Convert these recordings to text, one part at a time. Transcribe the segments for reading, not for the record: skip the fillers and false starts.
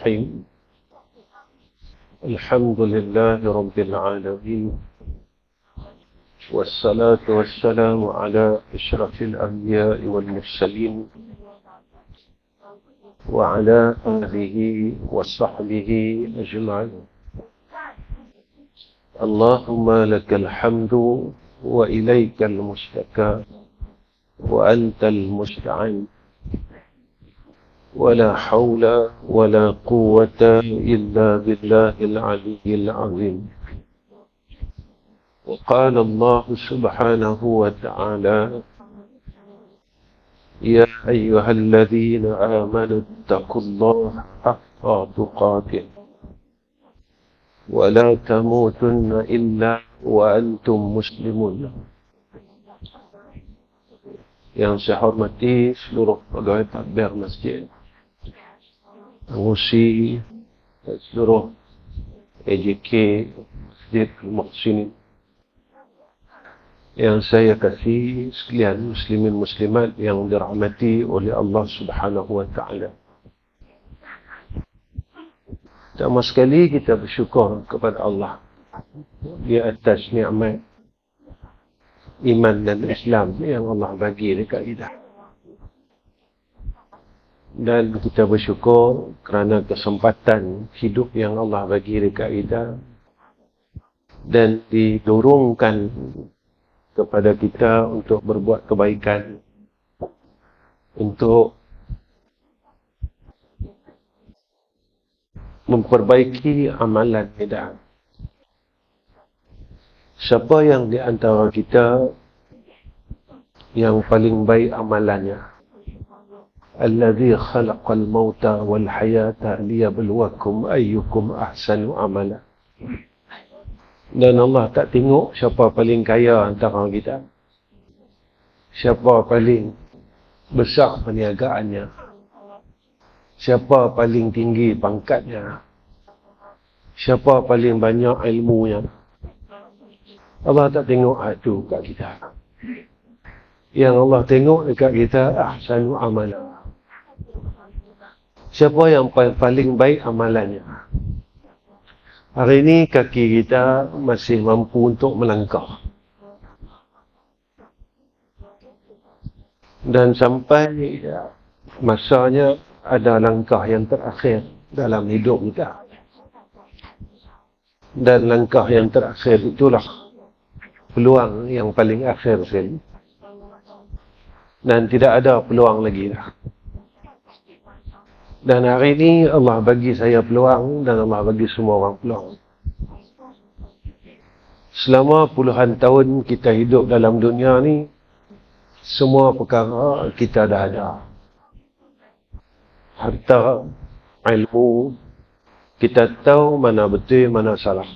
الرحيم. الحمد لله رب العالمين، والصلاة والسلام على أشرف الأنبياء والمرسلين وعلى آله وصحبه أجمعين. اللهم لك الحمد وإليك المشتكى وأنت المستعان، ولا حول ولا قوة إلا بالله العلي العظيم. وقال الله سبحانه وتعالى: يا أيها الذين آمنوا اتقوا الله حق تقاته ولا تموتن إلا وأنتم مسلمون. Yang saya hormati seluruh pegawai takbir masjid, pengurusi dan seluruh AJK Masjid Al-Muhsinin. Yang saya kasih sekalian muslimin muslimat yang dirahmati oleh Allah Subhanahu wa taala. Pertama sekali kita bersyukur kepada Allah di atas nikmat iman dan Islam yang Allah bagi dekat kita. Dan kita bersyukur kerana kesempatan hidup yang Allah bagi dekat kita dan didorongkan kepada kita untuk berbuat kebaikan, untuk memperbaiki amalan kita. Siapa yang di antara kita yang paling baik amalannya? Allazi khalaqal mauta wal hayata liyabluwakum ayyukum ahsanu amala. Dan Allah tak tengok siapa paling kaya antara kita, siapa paling besar perniagaannya, siapa paling tinggi pangkatnya, siapa paling banyak ilmunya. Allah tak tengok itu kat kita. Yang Allah tengok dekat kita ahsanu amala. Siapa yang paling baik amalannya? Hari ini kaki kita masih mampu untuk melangkah. Dan sampai masanya ada langkah yang terakhir dalam hidup kita. Dan langkah yang terakhir itulah peluang yang paling akhir sekali. Dan tidak ada peluang lagi dah. Dan hari ini Allah bagi saya peluang dan Allah bagi semua orang peluang. Selama puluhan tahun kita hidup dalam dunia ni, semua perkara kita dah ada. Harta, ilmu, kita tahu mana betul, mana salah.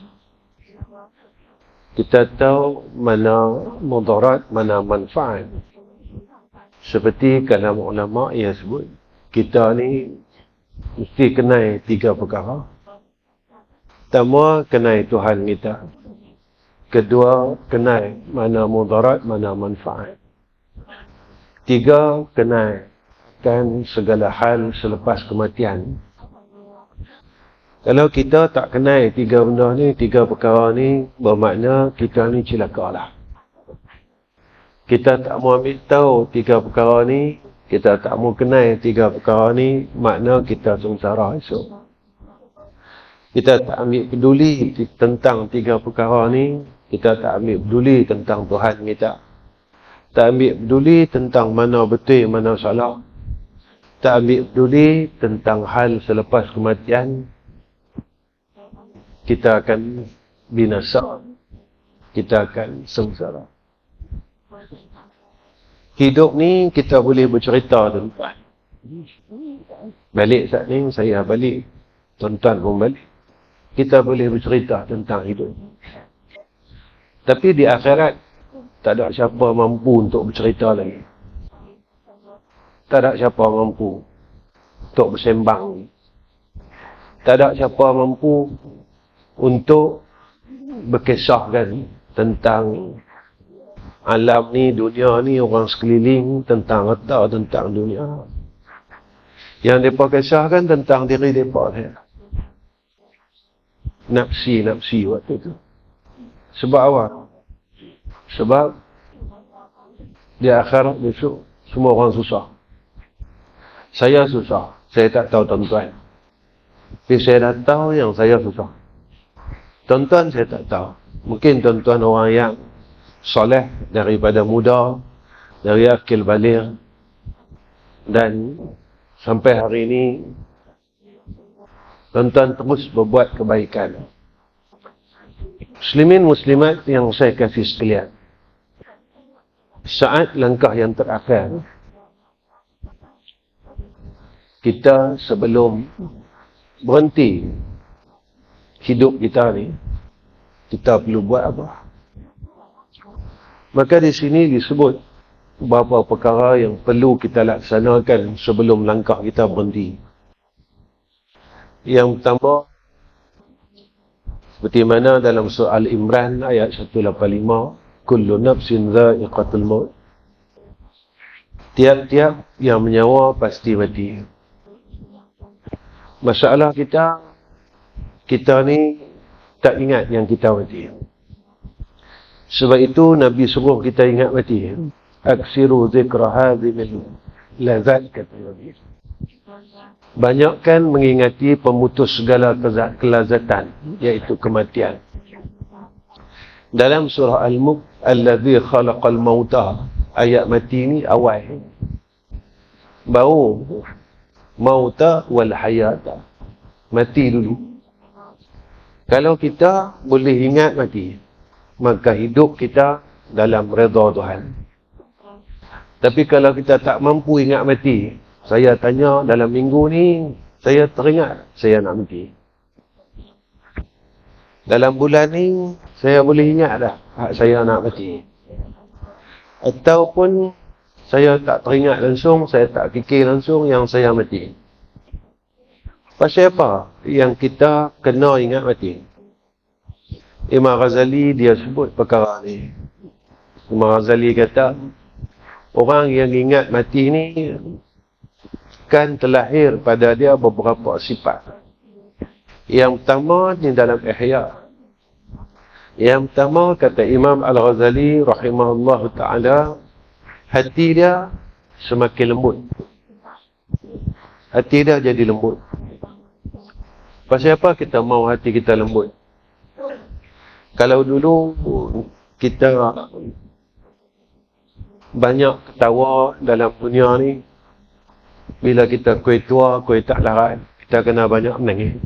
Kita tahu mana mudarat, mana manfaat. Seperti kalam ulama yang sebut, kita ni mesti kenal 3 perkara. Pertama, kenal Tuhan kita. Kedua, kenal mana mudarat, mana manfaat. 3, kenalkan segala hal selepas kematian. Kalau kita tak kenal 3 benda ni, 3 perkara ni, bermakna kita ni celaka lah. Kita tak mau ambil tahu 3 perkara ni, kita tak mau kenal 3 perkara ni, makna kita sengsara esok. Kita tak ambil peduli tentang 3 perkara ni, kita tak ambil peduli tentang Tuhan kita. Tak ambil peduli tentang mana betul, mana salah. Tak ambil peduli tentang hal selepas kematian. Kita akan binasa. Kita akan sengsara. Hidup ni kita boleh bercerita tuan-tuan. Balik saat ni, saya balik. Tuan-tuan pun balik. Kita boleh bercerita tentang hidup. Tapi di akhirat, tak ada siapa mampu untuk bercerita lagi. Tak ada siapa mampu untuk bersembang. Tak ada siapa mampu untuk berkisahkan tentang alam ni, dunia ni, orang sekeliling, tentang harta, tentang dunia. Yang mereka kisahkan tentang diri mereka. Nafsi waktu itu. Sebab apa? Sebab di akhirat besok semua orang susah. Saya susah. Saya tak tahu tuan-tuan. Tapi saya dah tahu yang saya susah. Tuan-tuan saya tak tahu. Mungkin tuan-tuan orang yang soleh daripada muda, dari akil baligh, dan sampai hari ini tuan-tuan terus berbuat kebaikan. Muslimin muslimat yang saya kasih sekalian, saat langkah yang terakhir kita sebelum berhenti hidup kita ni, kita perlu buat apa? Maka di sini disebut beberapa perkara yang perlu kita laksanakan sebelum langkah kita berhenti. Yang pertama, seperti mana dalam surah Al-Imran ayat 185, kullu nafsin dha'iqatul maut. Tiap-tiap yang menyawa pasti mati. Masalah kita ni tak ingat yang kita mati. Sebab itu Nabi suruh kita ingat mati. Aksiru zikra hadhimil lazat, kata Nabi. Banyakkan mengingati pemutus segala kelazatan, iaitu kematian. Dalam surah Al-Mulk, alladzi khalaqal mauta, ayat mati ni awal. Baru mauta wal hayata, mati dulu. Kalau kita boleh ingat mati, maka hidup kita dalam redha Tuhan. Tapi kalau kita tak mampu ingat mati, saya tanya dalam minggu ni, saya teringat saya nak mati. Dalam bulan ni, saya boleh ingat dah saya nak mati. Ataupun saya tak teringat langsung, saya tak fikir langsung yang saya mati. Pasal apa yang kita kena ingat mati? Imam Ghazali dia sebut perkara ni. Imam Ghazali kata, orang yang ingat mati ni kan terlahir pada dia beberapa sifat. Yang pertama ni dalam Ihya. Yang pertama kata Imam Al-Ghazali rahimahullah ta'ala, hati dia semakin lembut. Hati dia jadi lembut. Pasal apa kita mau hati kita lembut? Kalau dulu kita banyak ketawa dalam dunia ni, bila kita kuih tua, kuih tak larat, kita kena banyak menangis.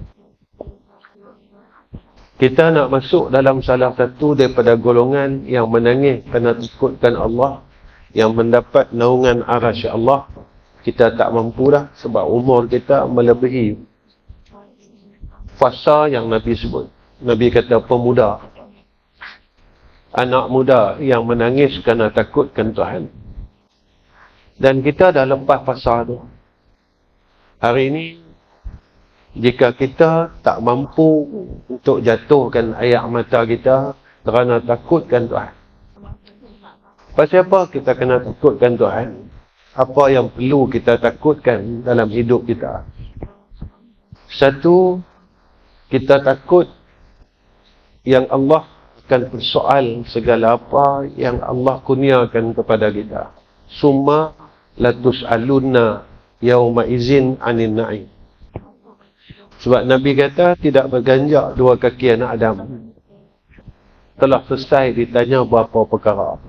Kita nak masuk dalam salah satu daripada golongan yang menangis kerana takutkan Allah, yang mendapat naungan arasy Allah, kita tak mampu dah sebab umur kita melebihi fasa yang Nabi sebut. Nabi kata pemuda, anak muda yang menangis kerana takutkan Tuhan. Dan kita dah lepas fasa tu. Hari ini, jika kita tak mampu untuk jatuhkan air mata kita kerana takutkan Tuhan. Pasal apa kita kena takutkan Tuhan? Apa yang perlu kita takutkan dalam hidup kita? Satu, kita takut yang Allah akan persoal segala apa yang Allah kurniakan kepada kita. Summa latus'alunna yauma izin anin na'im. Sebab Nabi kata tidak berganjak dua kaki anak Adam. Telah selesai ditanya beberapa perkara.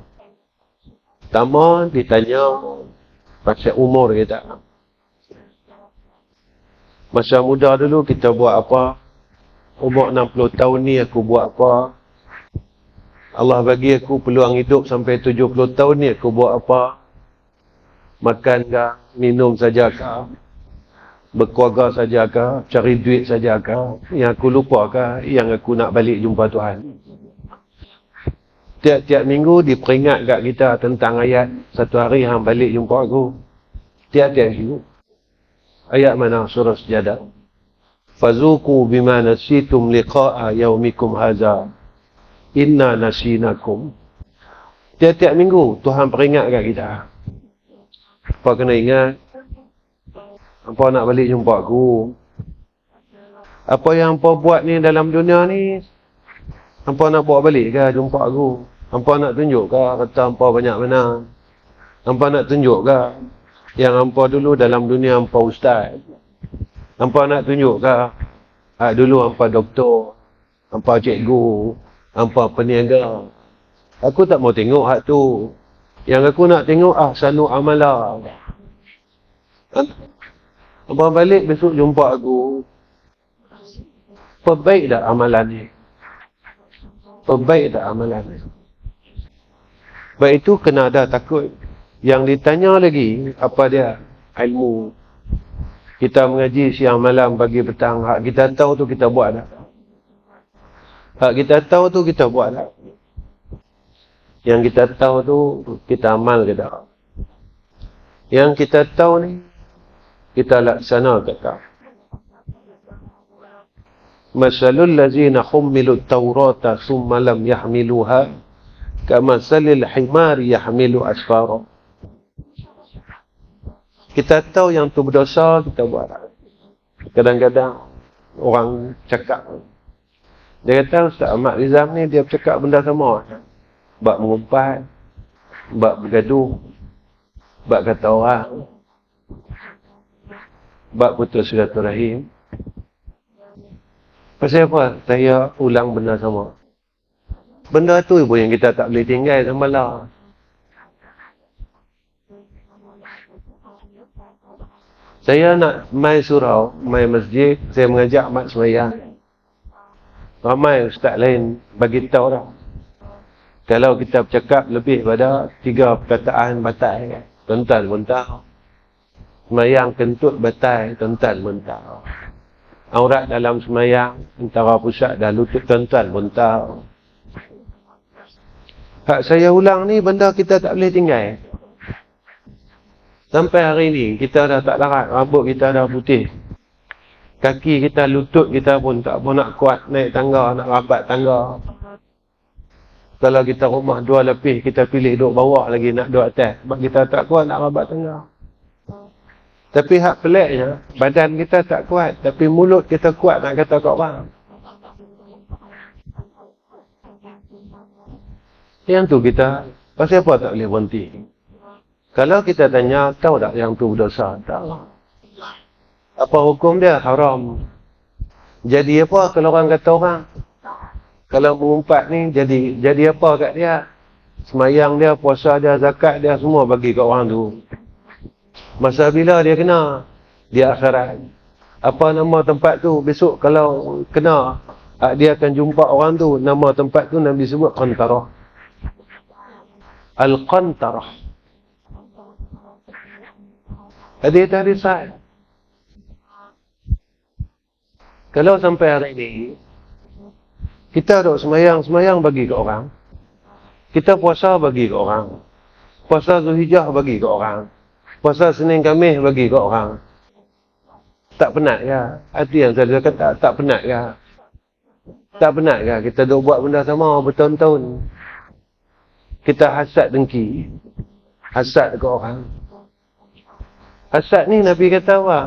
Pertama ditanya pasal umur kita. Masa muda dulu kita buat apa? Umur 60 tahun ni aku buat apa? Allah bagi aku peluang hidup sampai 70 tahun ni aku buat apa? Makan ke? Minum saja ke? Berkeluarga saja ke? Cari duit saja ke? Yang aku lupa ke? Yang aku nak balik jumpa Tuhan. Tiap-tiap minggu diperingat kat kita tentang ayat satu hari hang balik jumpa aku. Tiap-tiap minggu. Ayat mana? Surah Sejadah. Fazuku bima nasitum liqa'a yaumikum hadza. Inna nasinakum. Tiap-tiap minggu Tuhan peringat kat kita. Apa kena ingat? Hampa nak balik jumpa aku. Apa yang hampa buat ni dalam dunia ni, hampa nak bawa balik ke jumpa aku? Hampa nak tunjuk ke kata hampa banyak benar? Hampa nak tunjuk ke yang hampa dulu dalam dunia hampa ustaz? Hampa nak tunjuk ke dulu hampa doktor, hampa cikgu, hampa peniaga? Aku tak mau tengok hak tu. Yang aku nak tengok ahsanu amala. Hampa balik besok jumpa aku. Perbaik tak amalan ni? Perbaik tak amalan ni? Sebab itu kena ada takut. Yang ditanya lagi, apa dia? Ilmu. Kita mengaji siang malam, pagi petang. Hak kita tahu tu kita buat tak? Hak kita tahu tu kita buat tak? Yang kita tahu tu kita amal ke tak? Yang kita tahu ni kita laksana ke tak? Masalul lazina hummilut tawrata summa lam yahmiluha kamasalil himari yahmilu asfara. Kita tahu yang tu berdosa, kita buat. Kadang-kadang orang cakap, dia kata Ustaz Ahmad Rizam ni dia bercakap benda sama. Bak mengumpat, bak bergaduh, bak kata orang, bak putus silaturahim. Pasal apa saya ulang benda sama? Benda tu pun yang kita tak boleh tinggal semalam. Saya nak mai surau, mai masjid, saya mengajak mak sembahyang. Ramai ustaz lain bagi tahu dah. Kalau kita bercakap lebih pada 3 perkataan batal, tuan-tuan pun tahu. Sembahyang kentut batal, tuan-tuan pun tahu. Aurat dalam sembahyang antara pusat dan lutut, tuan-tuan pun tahu. Hak saya ulang ni benda kita tak boleh tinggal. Sampai hari ni kita dah tak larat, rambut kita dah putih. Kaki kita, lutut kita pun tak pun nak kuat naik tangga, nak rapat tangga. Kalau kita rumah 2 lapis, kita pilih duduk bawah lagi nak duduk atas. Sebab kita tak kuat nak rapat tangga. Tapi hak peliknya, badan kita tak kuat, tapi mulut kita kuat nak kata kat orang. Yang tu kita, pasal apa tak boleh berhenti? Kalau kita tanya, tahu tak yang tu berdosa? Tak. Apa hukum dia? Haram. Jadi apa kalau orang kata orang? Kalau mengumpat ni, jadi apa kat dia? Semayang dia, puasa dia, zakat dia, semua bagi kat orang tu. Masa bila dia kena? Dia akhirat. Apa nama tempat tu? Besok kalau kena, dia akan jumpa orang tu. Nama tempat tu Nabi sebut Qantarah. Al-Qantarah. Hadis tadi sahih. Kalau sampai hari ini, kita duk semayang bagi ke orang. Kita puasa bagi ke orang. Puasa Zulhijjah bagi ke orang. Puasa Senin Khamis bagi ke orang. Tak penat ke? Hati yang saya kata tak penat ke? Tak penat ke? Kita duk buat benda sama bertahun-tahun. Kita hasad dengki. Hasad ke orang. Hasad ni Nabi kata apa?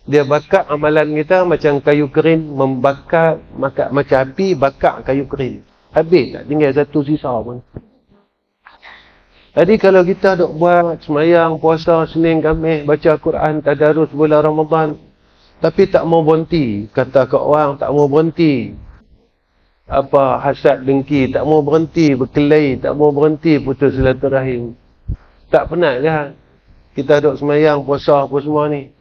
Dia bakar amalan kita macam kayu kering membakar, macam api bakar kayu kering. Habis tak tinggal satu sisa pun. Jadi kalau kita duk buat semayang, puasa, Senin, Khamis, baca Quran, tadarus bulan Ramadan, tapi tak mau berhenti, kata kat orang tak mau berhenti. Apa hasad dengki, tak mau berhenti berkelahi, tak mau berhenti putus silaturahim. Tak penat kan? Kita duk semayang, puasa apa semua ni.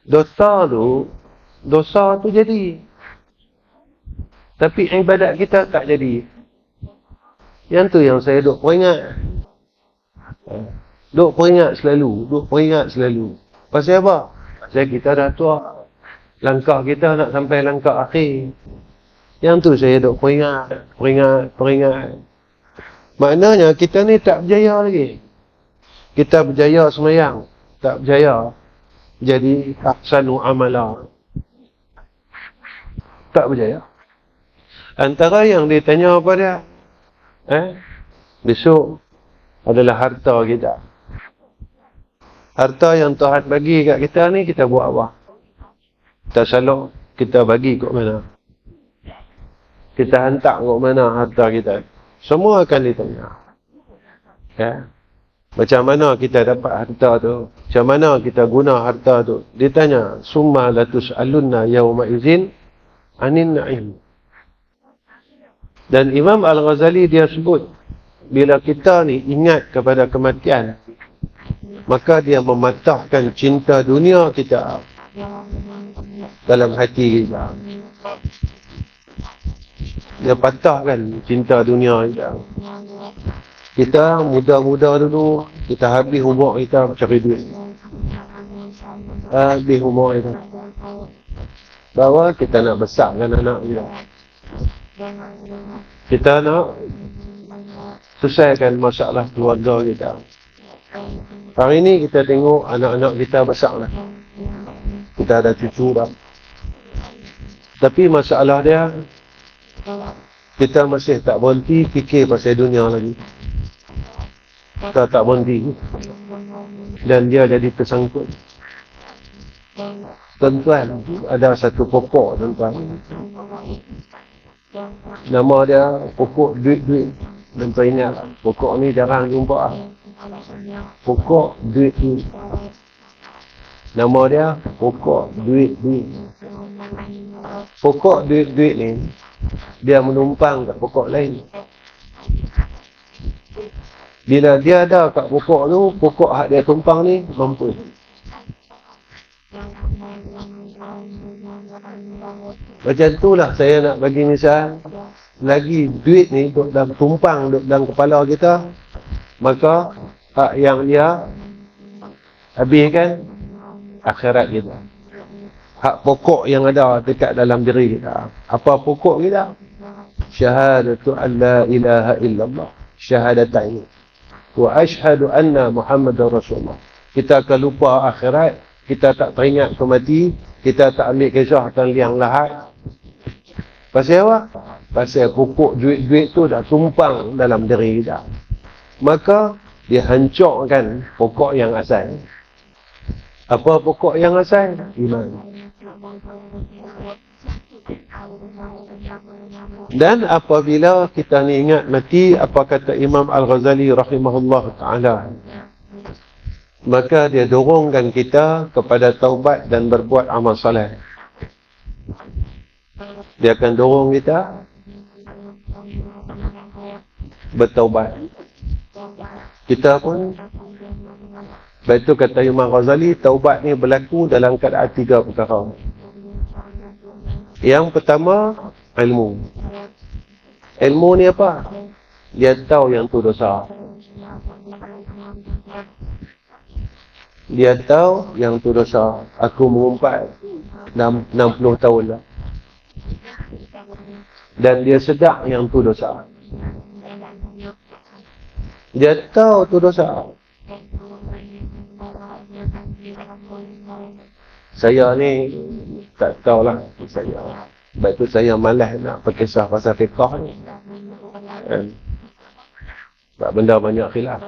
Dosa tu jadi. Tapi ibadat kita tak jadi. Yang tu yang saya duk peringat. Duk peringat selalu. Pasal apa? Pasal kita dah tua. Langkah kita nak sampai langkah akhir. Yang tu saya duk peringat. Maknanya kita ni tak berjaya lagi. Kita berjaya semayang, tak berjaya jadi ahsanu amala. Tak berjaya. Antara yang ditanya apa dia? Besok adalah harta kita. Harta yang Tuhan bagi kat kita ni, kita buat apa? Kita salok, kita bagi kat mana? Kita hantar kat mana harta kita? Semua akan ditanya. Ya. Macam mana kita dapat harta tu? Macam mana kita guna harta tu? Ditanya, summa latus'alunna yawma izin anin na'im. Dan Imam Al-Ghazali dia sebut, bila kita ni ingat kepada kematian, maka dia mematahkan cinta dunia kita dalam hati kita. Dia patahkan cinta dunia kita. Kita muda-muda dulu, kita habis umur kita cari duit. Habis umur kita. Bahawa kita nak besarkan anak kita. Kita nak selesaikan masalah keluarga kita. Hari ini kita tengok anak-anak kita besar lah. Kita ada cucu dah. Tapi masalah dia, kita masih tak berhenti fikir pasal dunia lagi. Kita tak berhenti. Dan dia jadi tersangkut. Tuan-tuan, ada satu pokok, tuan-tuan. Nama dia pokok duit-duit. Tuan-tuan ingat, pokok ni jarang jumpa. Pokok duit-duit. Nama dia pokok duit-duit. Pokok duit-duit ni, dia menumpang kat pokok lain. Bila dia ada kat pokok tu, pokok hak dia tumpang ni mampu. Macam itulah saya nak bagi misal. Lagi duit ni duduk dalam tumpang, duduk dalam kepala kita, maka hak yang dia habiskan akhirat kita. Hak pokok yang ada dekat dalam diri kita. Apa pokok kita? Syahadatu an la ilaha illallah. Syahadatain. Wa ashhadu anna Muhammadar Rasulullah. Kita akan lupa akhirat, kita tak teringat kemati, kita tak ambil kisah tentang liang lahat. Pasal apa? Pasal pokok duit-duit tu dah tumpang dalam diri kita. Maka dia hancurkan pokok yang asal. Apa pokok yang asal? Iman. Dan apabila kita ni ingat mati, apa kata Imam Al-Ghazali rahimahullah ta'ala? Maka dia dorongkan kita kepada taubat dan berbuat amal saleh. Dia akan dorong kita bertaubat. Kita pun, baik itu kata Imam Ghazali, taubat ni berlaku dalam keadaan 3 perkara. Yang pertama, ilmu. Ilmu ni apa? Dia tahu yang tu dosa. Dia tahu yang tu dosa. Aku mengumpat 60 tahun lah. Dan dia sedar yang tu dosa. Dia tahu tu dosa. Saya ni tak tahulah. Sebab tu saya malas nak berkisah pasal fiqah ni. Sebab benda banyak khilaf.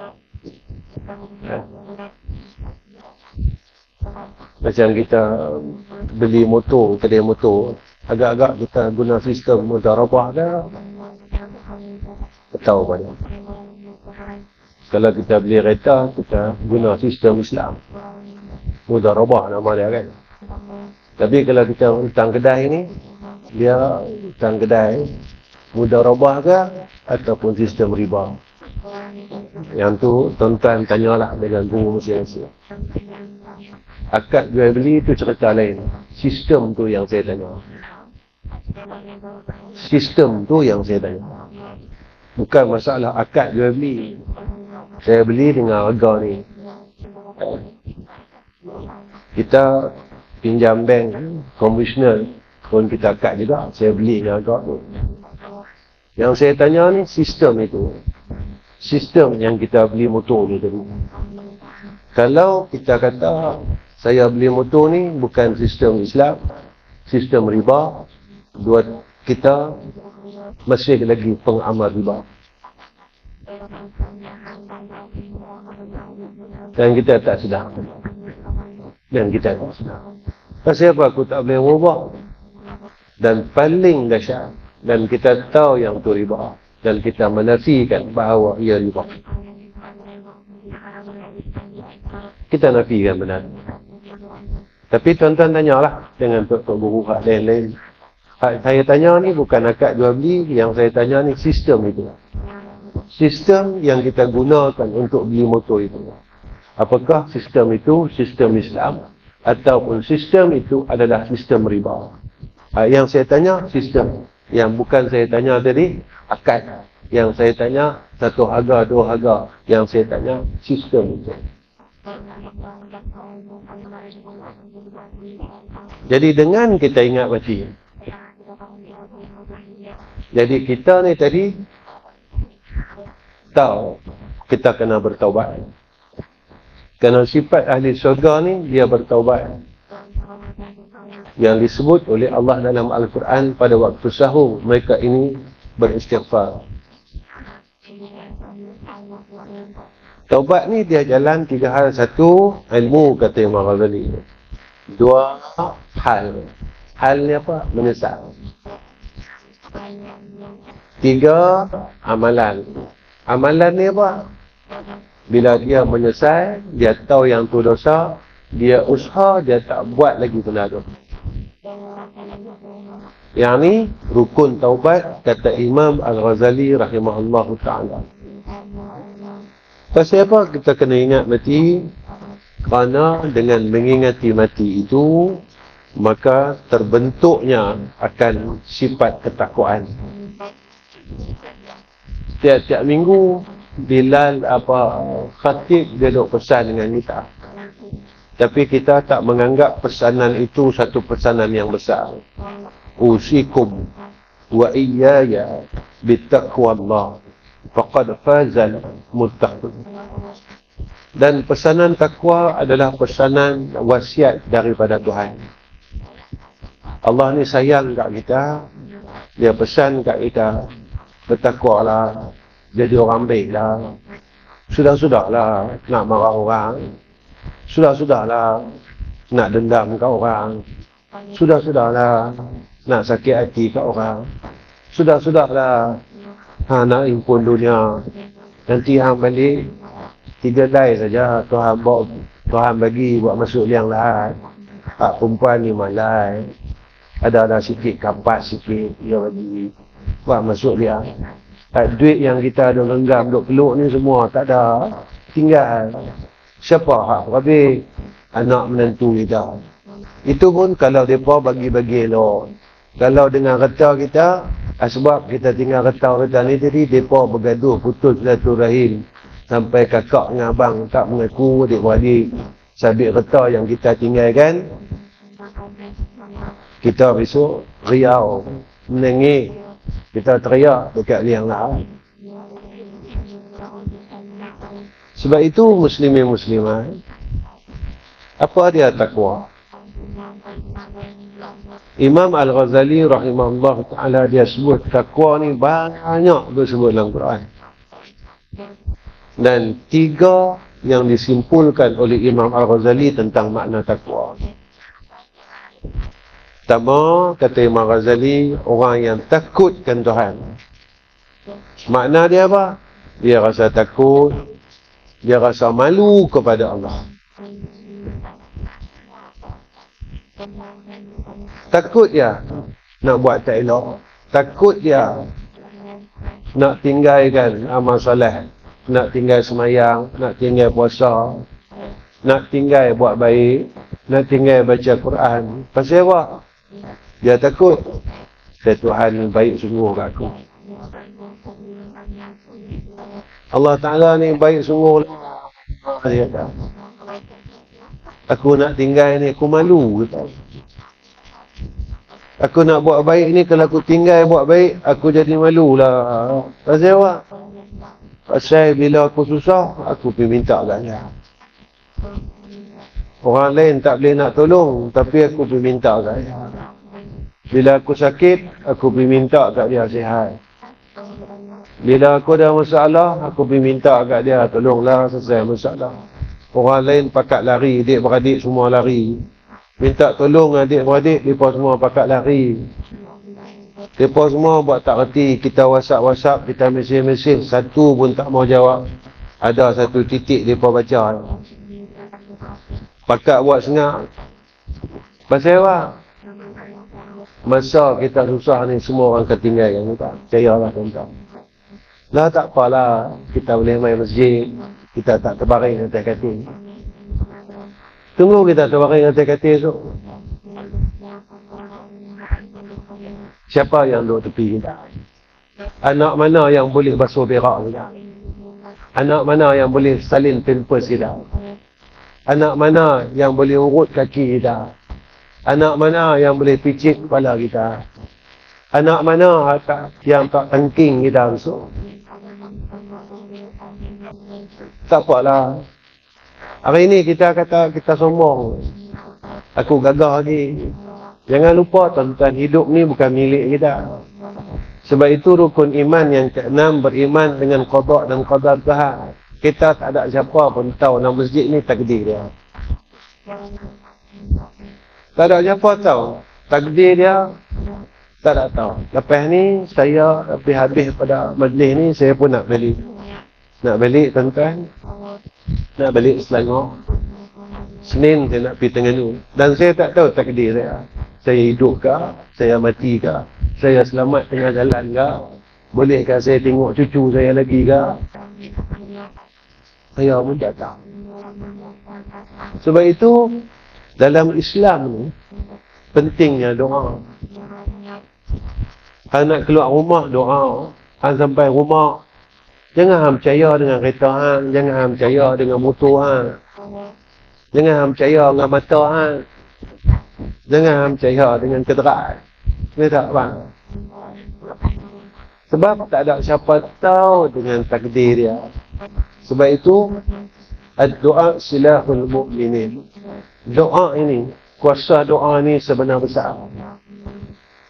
Macam kita beli motor, kedai motor, agak-agak kita guna sistem mudharabah ke? Tahu banyak. Kalau kita beli kereta, kita guna sistem Islam. Mudharabah nama dia kan. Tapi kalau kita hutang kedai ni, dia hutang kedai mudharabah ke ataupun sistem riba. Yang tu tuan-tuan tanyalah dengan guru masing-masing. Akad jual beli itu cerita lain. Sistem tu yang saya tanya. Sistem tu yang saya tanya. Bukan masalah akad jual beli. Saya beli dengan harga ni. Kita pinjam bank konvensional pun kita akad juga. Saya beli dengan harga tu. Yang saya tanya ni sistem itu. Sistem yang kita beli motor ni tadi. Kalau kita kata saya beli motor ni bukan sistem Islam, sistem riba, buat kita masih lagi pengamal riba. Dan kita tak sedar. Dan kita tak senang. Pasal apa aku tak boleh ubah? Dan paling dahsyat, dan kita tahu yang tu riba, dan kita menafikan bahawa ia riba. Kita nafikan benar. Tapi tuan-tuan tanyalah dengan tok-tok guru hak lain-lain. Hak saya tanya ni bukan akad jual beli, yang saya tanya ni sistem itu. Sistem yang kita gunakan untuk beli motor itu. Apakah sistem itu sistem Islam ataupun sistem itu adalah sistem riba? Yang saya tanya sistem. Yang bukan saya tanya tadi akad. Yang saya tanya satu harga, dua harga. Yang saya tanya sistem itu. Jadi dengan kita ingat mati. Jadi kita ni tadi tahu kita kena bertaubat. Kerana sifat ahli syurga ni dia bertaubat. Yang disebut oleh Allah dalam Al-Quran pada waktu sahur, mereka ini beristighfar. Taubat ni dia jalan tiga hal. Satu, ilmu, kata Imam Ghazali. Dua, hal. Hal ni apa? Menyesal. Tiga, amalan. Amalan ni apa? Bila dia menyesal, dia tahu yang tu dosa, dia usaha, dia tak buat lagi benda tu. Yang ni, rukun taubat, kata Imam Al-Ghazali rahimahullahu ta'ala. Pasal apa kita kena ingat mati? Kerana dengan mengingati mati itu, maka terbentuknya akan sifat ketakwaan. Tiap-tiap minggu, Bilal khatib dia duk pesan dengan kita. Tapi kita tak menganggap pesanan itu satu pesanan yang besar. Usikum wa iyaya bittaqwallah faqad fazal muttaqin. Dan pesanan takwa adalah pesanan wasiat daripada Tuhan. Allah ni sayang kat kita. Dia pesan kat kita, bertakwalah, jadi orang baiklah. Sudah-sudahlah nak marah orang. Sudah-sudahlah nak dendam kat orang. Sudah-sudahlah nak sakit hati kat orang. Sudah-sudahlah nak impun dunia. Nanti hang balik 3 dai saja Tuhan bagi buat masuk liang lahat. Hak perempuan 5 dai. Ada sikit kapas sikit dia bagi buat masuk liang. Duit yang kita ada genggam duk peluk ni semua tak ada, tinggal. Siapa hak habis? Anak menantu kita. Itu pun kalau mereka bagi-bagi elok. Kalau dengan reta kita, sebab kita tinggal reta-reta ni tadi, mereka bergaduh, putus silaturahim. Sampai kakak dengan abang tak mengaku, adik-beradik. Sabit reta yang kita tinggalkan, kita besok riau, menengik. Kita teriak dekat liang lahat. Sebab itu muslimin-muslimat, apa dia takwa? Imam Al-Ghazali rahimahullah ta'ala dia sebut takwa ni banyak disebut dalam Quran. Dan 3 yang disimpulkan oleh Imam Al-Ghazali tentang makna takwa. Pertama, kata Imam Ghazali, orang yang takutkan Tuhan. Makna dia apa? Dia rasa takut, dia rasa malu kepada Allah. Takut dia nak buat tak elok. Takut dia nak tinggalkan amal soleh, nak tinggal semayang, nak tinggal puasa, nak tinggal buat baik, nak tinggal baca Quran. Pasal apa? Dia takut. Tuhan baik sungguh kat aku. Allah Ta'ala ni baik sungguh. Dia kata, aku nak tinggal ni, aku malu. Aku nak buat baik ni, kalau aku tinggal buat baik, aku jadi malu lah. Pasal apa? Pasal bila aku susah, aku pergi minta kat dia. Orang lain tak boleh nak tolong, tapi aku pergi minta kat dia. Bila aku sakit, aku pergi minta kat dia sihat. Bila aku ada masalah, aku pergi minta kat dia, tolonglah selesai masalah. Orang lain pakat lari, adik-beradik semua lari. Minta tolong adik-beradik, mereka semua pakat lari. Mereka semua buat tak reti. Kita WhatsApp, kita mesej-mesej, satu pun tak mau jawab. Ada satu titik mereka baca. Pakat buat sengak. Pasal apa? Masa kita susah ni, semua orang ketinggalan. Percayalah tuan-tuan. Lah tak apalah, kita boleh main masjid. Kita tak terbaring atas katil. Tunggu kita terbaring atas katil tu. Siapa yang duduk tepi kita? Anak mana yang boleh basuh berak kita? Anak mana yang boleh salin pampers kita? Anak mana yang boleh urut kaki kita? Anak mana yang boleh picit kepala kita? Anak mana yang tak tengking kita besok? Tak apalah. Hari ni kita kata kita sombong. Aku gagah lagi. Jangan lupa tuan-tuan, hidup ni bukan milik kita. Sebab itu rukun iman yang ke-6, beriman dengan qada dan qadar Tuhan. Kita tak ada siapa pun tahu nama masjid ni takdir dia. Tak ada siapa tahu takdir dia. Tak ada tahu. Lepas ni saya habis pada majlis ni, saya pun nak balik. Nak balik tuan-tuan. Nak balik Selangor. Senin saya nak pergi Terengganu. Dan saya tak tahu takdir saya. Saya hidup ke? Saya mati ke? Saya selamat tengah jalan ke? Bolehkah saya tengok cucu saya lagi ke? Saya pun tak tahu. Sebab itu dalam Islam ni pentingnya doa. Kalau nak keluar rumah, doa. Kalau sampai rumah, jangan percaya dengan kereta hang, jangan percaya dengan motor hang. Jangan percaya dengan mata hang. Jangan percaya dengan kenderaan. Dia tak bang. Sebab tak ada siapa tahu dengan takdir dia. Sebab itu doa silahul mu'minin. Doa ini, kuasa doa ni sebenar besar.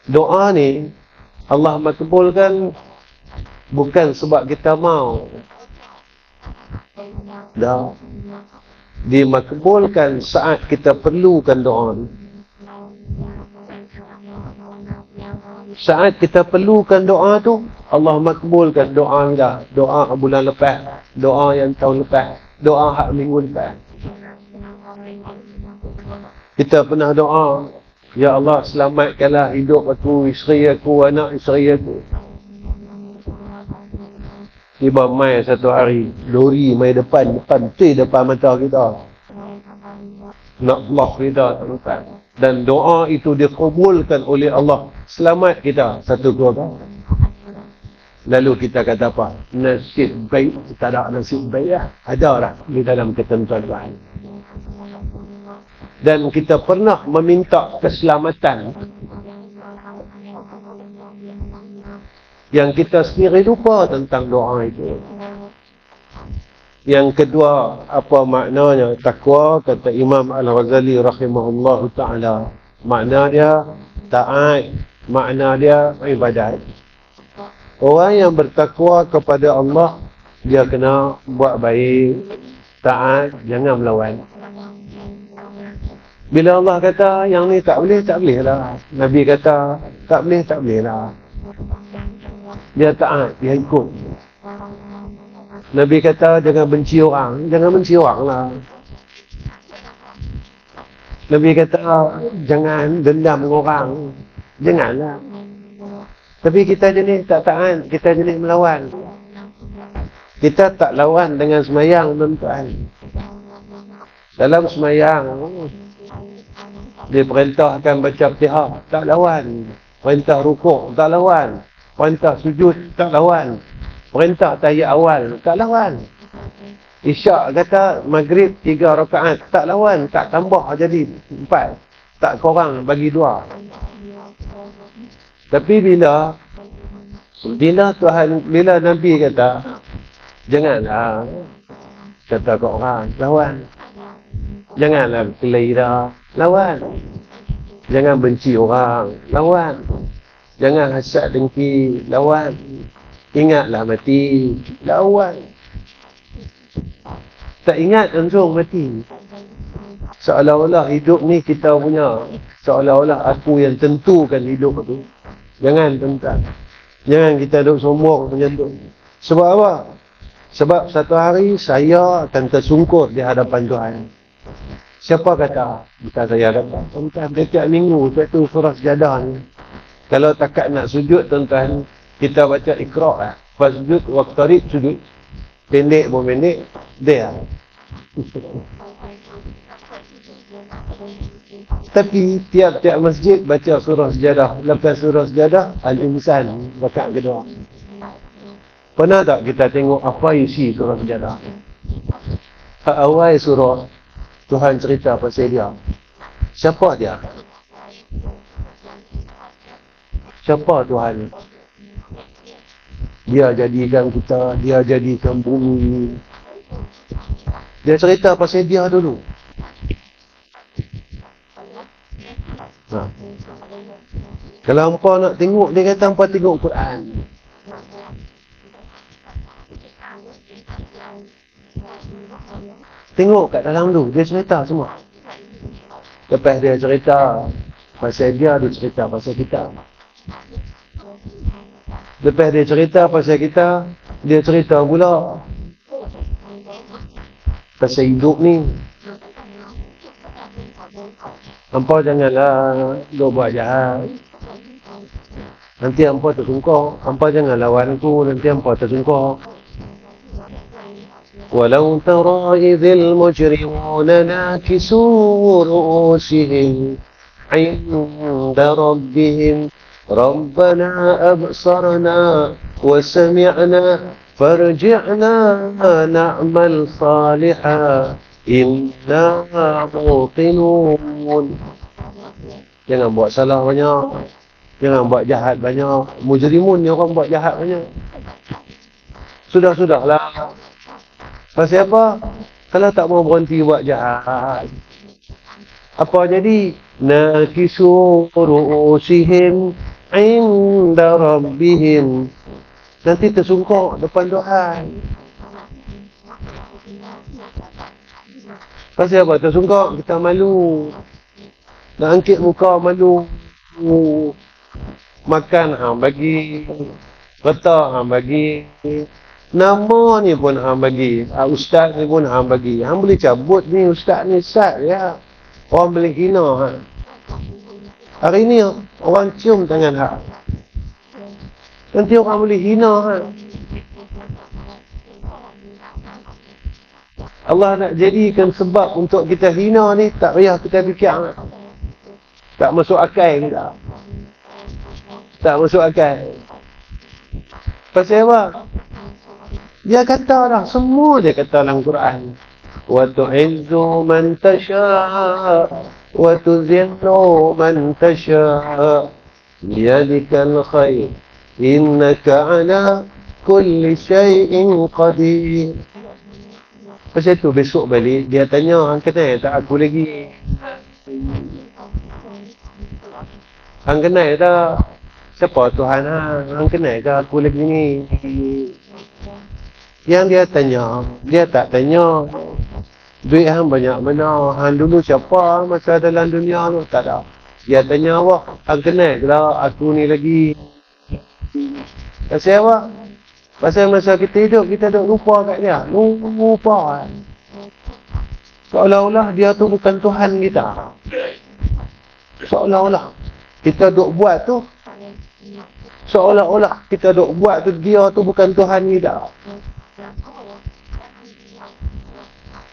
Doa ni Allah makbulkan bukan sebab kita mau. Dah. Dimakbulkan saat kita perlukan doa ni. Saat kita perlukan doa tu, Allah makbulkan doa kita. Doa bulan lepas, doa yang tahun lepas, doa hak minggu lepas. Kita pernah doa, ya Allah selamatkanlah hidup aku, isteri aku, anak isteri aku. Tiba mai satu hari, lori mai depan mata kita. Nak lock kita tuan. Dan doa itu dikabulkan oleh Allah. Selamat kita satu keluarga. Lalu kita kata apa? Nasib baik. Tak ada nasib baik lah. Ada lah di dalam ketentuan Tuhan. Dan kita pernah meminta keselamatan. Yang kita sendiri lupa tentang doa itu. Yang kedua, apa maknanya takwa? Kata Imam Al-Ghazali rahimahullahu ta'ala. Makna dia taat, makna dia ibadat. Orang yang bertakwa kepada Allah, dia kena buat baik, taat, jangan melawan. Bila Allah kata yang ni tak boleh lah. Nabi kata tak boleh lah. Dia taat, dia ikut. Nabi kata jangan benci orang lah. Nabi kata jangan dendam dengan orang, janganlah. Tapi kita jenis tak taat, kita jenis melawan. Kita tak lawan dengan semayang tuan-tuan. Dalam semayang diperintahkan baca Fatihah, tak lawan. Perintah rukuk, tak lawan. Perintah sujud, tak lawan. Perintah tahiyat awal, tak lawan. Isyak kata maghrib 3 rakaat, tak lawan, tak tambah jadi 4. Tak kurang bagi 2. Tapi bila Nabi kata janganlah kata ke orang, lawan. Janganlah kelahi dah, lawan. Jangan benci orang, lawan. Jangan hasad dengki, lawan. Ingatlah mati, lawan. Tak ingat langsung mati. Seolah-olah hidup ni kita punya. Seolah-olah aku yang tentukan hidup tu. Jangan tuan-tuan. Jangan kita duduk sombong macam tu. Sebab apa? Sebab satu hari saya akan tersungkur di hadapan Tuhan. Siapa kata? Bukan saya kata. Tuan-tuan, setiap minggu satu surah sejadah ni. Kalau takat nak sujud tuan-tuan, kita baca Iqra' lah. Lepas sujud, waqtarib sujud. Pendek pun pendek. Dia. Tapi tiap-tiap masjid baca surah sejadah. Lepas surah sejadah, Al-Insan rakaat kedua. Pernah tak kita tengok apa isi surah sejadah? Awal surah Tuhan cerita pasal dia. Siapa dia? Siapa Tuhan? Dia jadikan kita, dia jadikan bumi. Dia cerita pasal dia dulu. Ha. Kalau hampa nak tengok, dia kata hampa tengok Quran. Tengok kat dalam tu, dia cerita semua. Lepas dia cerita pasal dia cerita pasal kita. Lepas dia cerita pasal kita, dia cerita pula pasal hidup ni. Hampa janganlah duk buat jahat. Nanti hampa tersungkur. Hampa jangan lawan aku, nanti hampa tersungkur. Walau tara idzil mujrimuna nakisu ru'usihim 'inda rabbihim Rabbana absarna wa sami'na farji'na na'mal salihan inna muqinun. Jangan buat salah banyak. Jangan buat jahat banyak. Mujrimun ni orang buat jahat banyak. Sudah-sudahlah. Pasal apa? Kalau tak mau berhenti buat jahat, apa jadi? Nakisu ru'usihim 'inda rabbihim. Nanti tersungkuk depan Tuhan. Pasal apa? Tersungkuk, kita malu. Nak angkit muka malu. Makan hang bagi. Letak hang bagi. Nama ni pun hang bagi. Ustaz ni pun hang bagi. Hang boleh cabut ni ustaz ni sat ya. Orang boleh hina hang. Hari ni orang cium tangan hang. Nanti orang boleh hina hang. Allah nak jadikan sebab untuk kita hina ni, tak payah kita fikir. Tak masuk akal kita. Tak masuk akal. Pasal apa? Dia kata dah, semua dia kata dalam Quran. Wa tu'izzu man tasha' wa tuzillu man tasha' biyadikal khair innaka ala kulli syai'in qadir. Pasal tu besok balik dia tanya, hang kenal tak aku lagi? Hang kenal tak siapa Tuhan hang? Hang kenal ke aku lagi ni? Yang dia tanya, dia tak tanya duit hang banyak mana, hang dulu siapa masa dalam dunia tu, tak ada. Dia tanya apa? Hang kenal ke aku ni lagi? Pasal apa? Pasal masa kita hidup, kita duk lupa kat dia. Lupa. Seolah-olah dia tu bukan Tuhan kita. Seolah-olah kita duk buat tu, seolah-olah kita duk buat tu, dia tu bukan Tuhan kita.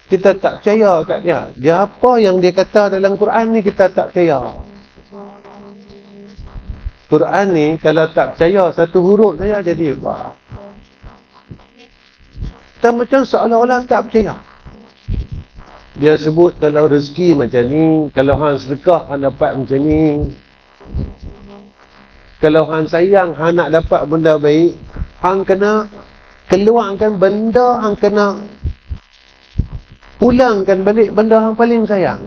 Kita tak percaya kat dia. Dia apa yang dia kata dalam Quran ni, kita tak percaya. Quran ni kalau tak percaya satu huruf saja jadi apa? Kita macam seolah-olah tak percaya. Dia sebut kalau rezeki macam ni, kalau hang sedekah hang dapat macam ni. Kalau hang sayang hang nak dapat benda baik, hang kena keluarkan benda, hang kena pulangkan balik benda hang paling sayang.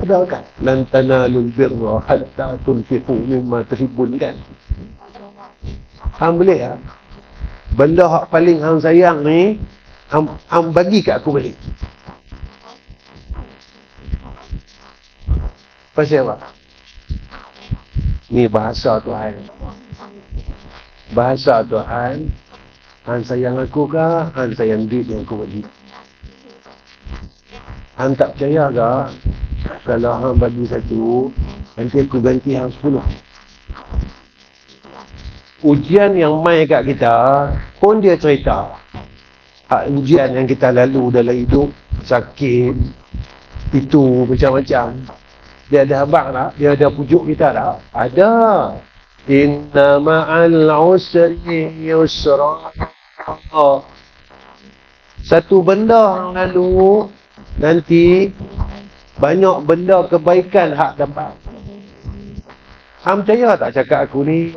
Ada kan? Lan tanalul birra hatta tunfiqu mimma tuhibbun kan? Hang boleh tak? benda hak paling hang sayang ni, hang bagi kat aku balik. Pasal apa? Ni bahasa Tuhan. Bahasa Tuhan. Hang sayang aku ke? Hang sayang duit yang aku bagi? Hang tak percaya ke? Kalau hang bagi satu, nanti aku ganti hang 10. Ujian yang mai kat kita pun dia cerita. Ujian yang kita lalu dalam hidup, sakit, itu macam-macam. Dia ada habaq tak? Dia ada pujuk kita tak? Ada. Inna ma'al usri yusra. Satu benda yang lalu, nanti banyak benda kebaikan hak dapat. Hang percaya tak cakap aku ni?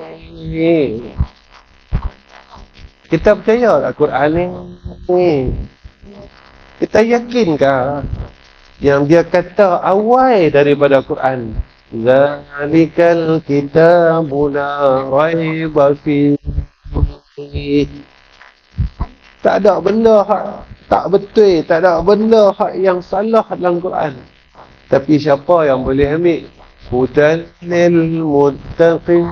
Kita percaya tak Quran ni? Kita yakinkah yang dia kata awal daripada Quran, zalikal kitabu la raiba fihi, tak ada benda hak tak betul, tak ada benda hak yang salah dalam Quran. Tapi siapa yang boleh ambil? Hudan lil muttaqin,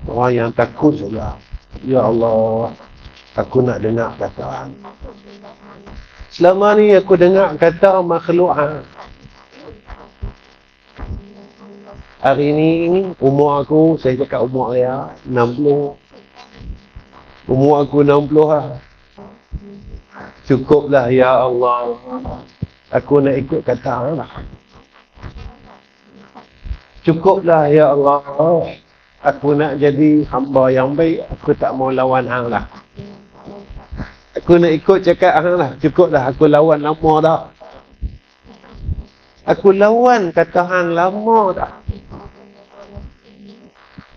orang yang takut saja. Ya Allah, aku nak dengar kata. Selama ni aku dengar kata makhluk. Hari ni umur aku, saya cakap umur saya 60. Umur aku 60 lah. Cukuplah ya Allah. Aku nak ikut kata lah. Cukuplah ya Allah. Aku nak jadi hamba yang baik. Aku tak mau lawan hang lah. Aku nak ikut cakap hang lah. Cukuplah aku lawan lama dah. Aku lawan kata hang lama dah.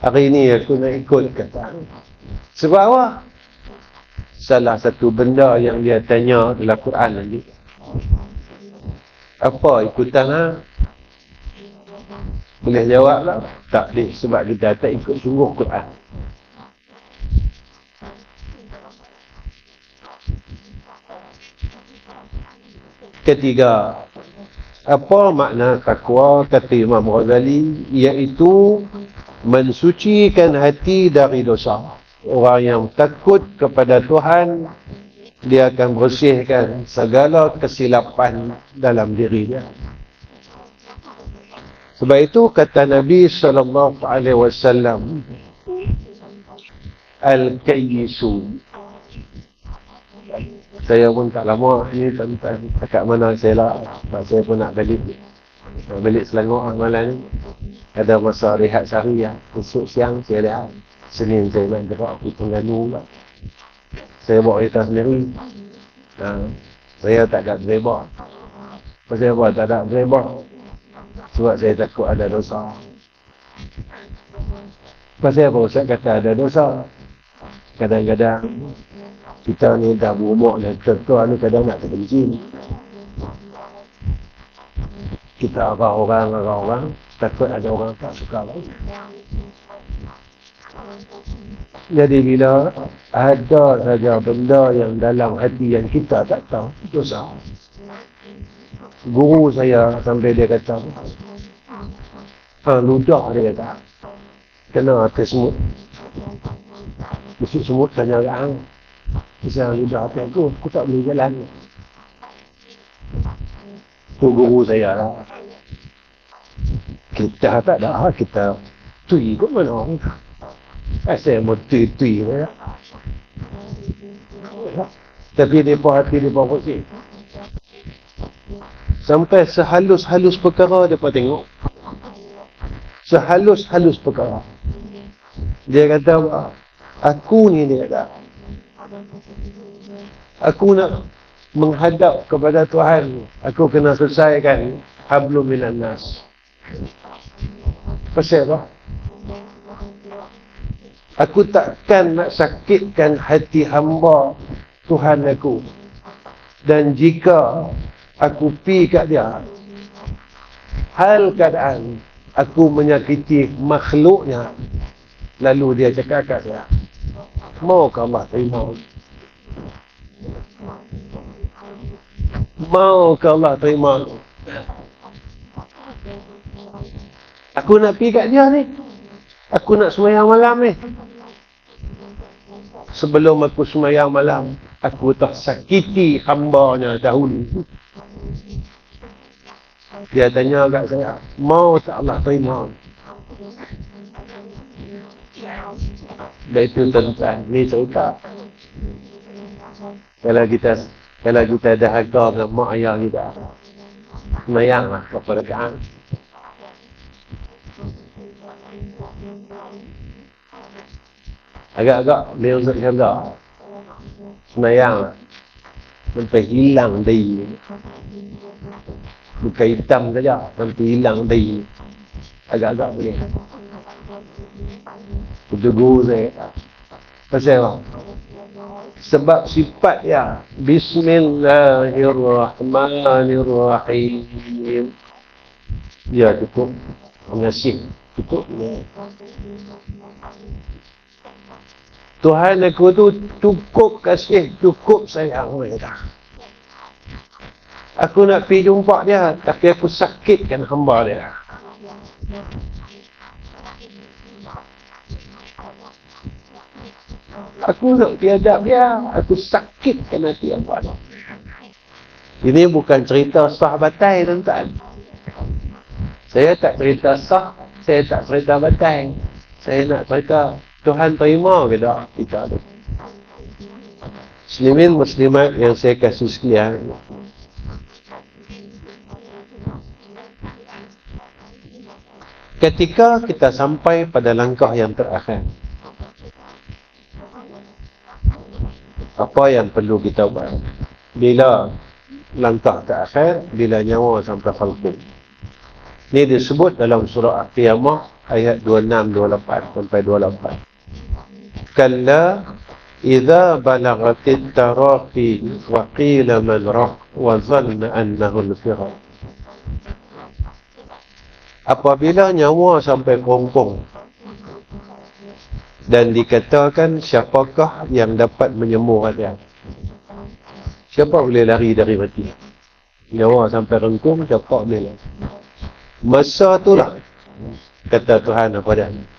Hari ni aku nak ikut kata hang. Sebab apa? Salah satu benda yang dia tanya dalam Quran lagi. Apa ikutan hang? Boleh jawab lah. Tak boleh. Sebab kita tak ikut sungguh Quran. Ketiga, apa makna takwa? Kata Imam Ghazali, iaitu mensucikan hati dari dosa. Orang yang takut kepada Tuhan, dia akan bersihkan segala kesilapan dalam diri dia. Sebab itu kata Nabi SAW, Al-Kayyisu. Saya pun tak lama ni tentang dekat mana saya lah. Saya pun nak balik Selangor malam ni. Ada masa rehat sehari lah. Esok siang saya rehat. Senin saya main gerak pergi Terengganu lah. Saya bawa kereta sendiri. Saya tak ada driver. Pasal apa tak ada driver? Sebab saya takut ada dosa. Pasal apa Ustaz kata ada dosa? Kadang-kadang kita ni dah berumur dan tertua ni kadang nak terbenci. Kita arah orang, takut ada orang tak suka lagi. Jadi bila ada saja benda yang dalam hati yang kita tak tahu, dosa. Guru saya sampai dia kata, ludah dia kata, kena atas semut. Besok semut tanya orang, bisa ludah atas aku tak boleh jalan. Itu guru saya lah. Kita tak ada, kita tui kot mana. Saya mau tui lah. Tapi mereka hati mereka bersih. Sampai sehalus-halus perkara mereka tengok. Sehalus-halus perkara. Dia kata, aku ni dia kata, aku nak menghadap kepada Tuhan. Aku kena selesaikan hablum minan nas. Pasal apa? Aku takkan nak sakitkan hati hamba Tuhan aku. Dan jika aku pi kat dia, hal keadaan aku menyakiti makhluknya, lalu dia cakap kat saya, Maukah Allah terima? Maukah Allah terima? Aku nak pergi kat dia ni. Aku nak sembahyang malam ni. Sebelum aku sembahyang malam, aku tersakiti hamba-Nya dahulu. Dia tanya kat saya, mau tak Allah terima? Dan itu tuan-tuan, ni cerita. Kalau kita dahaga dengan mak ayah kita, sembahyanglah kepada Tuhan. Agak-agak dia usah jaga. Sembahyang sampai hilang dari. Bukan hitam saja, sampai hilang dari. Agak-agak boleh. Tegur saya. Pasal apa? Sebab sifat dia. Bismillahirrahmanirrahim. Ya cukup. Mengasih. Cukup. Tuhan aku tu cukup kasih, cukup sayang mereka. Aku nak pergi jumpa dia, tapi aku sakitkan hamba dia. Aku nak tiadap dia, aku sakitkan hati hamba dia. Ini bukan cerita sah batai, tuan-tuan. Saya tak cerita sah, saya tak cerita batai. Saya nak cerita Tuhan terima ke tak kita tu? Muslimin muslimat yang saya kasih sekalian, ketika kita sampai pada langkah yang terakhir, apa yang perlu kita buat? Bila langkah terakhir, bila nyawa sampai khalqum. Ini disebut dalam surah Al-Qiyamah ayat 26, 28 sampai 28. Kalla idza balagatit taraqi wa qila man raq wa dhanna annahu al-firaq. Apabila nyawa sampai kerongkong dan dikatakan siapakah yang dapat menyembuhkan dia? Siapa boleh lari dari mati? Nyawa sampai rengkung, siapa boleh lari? Masa itulah kata Tuhan kepada dia.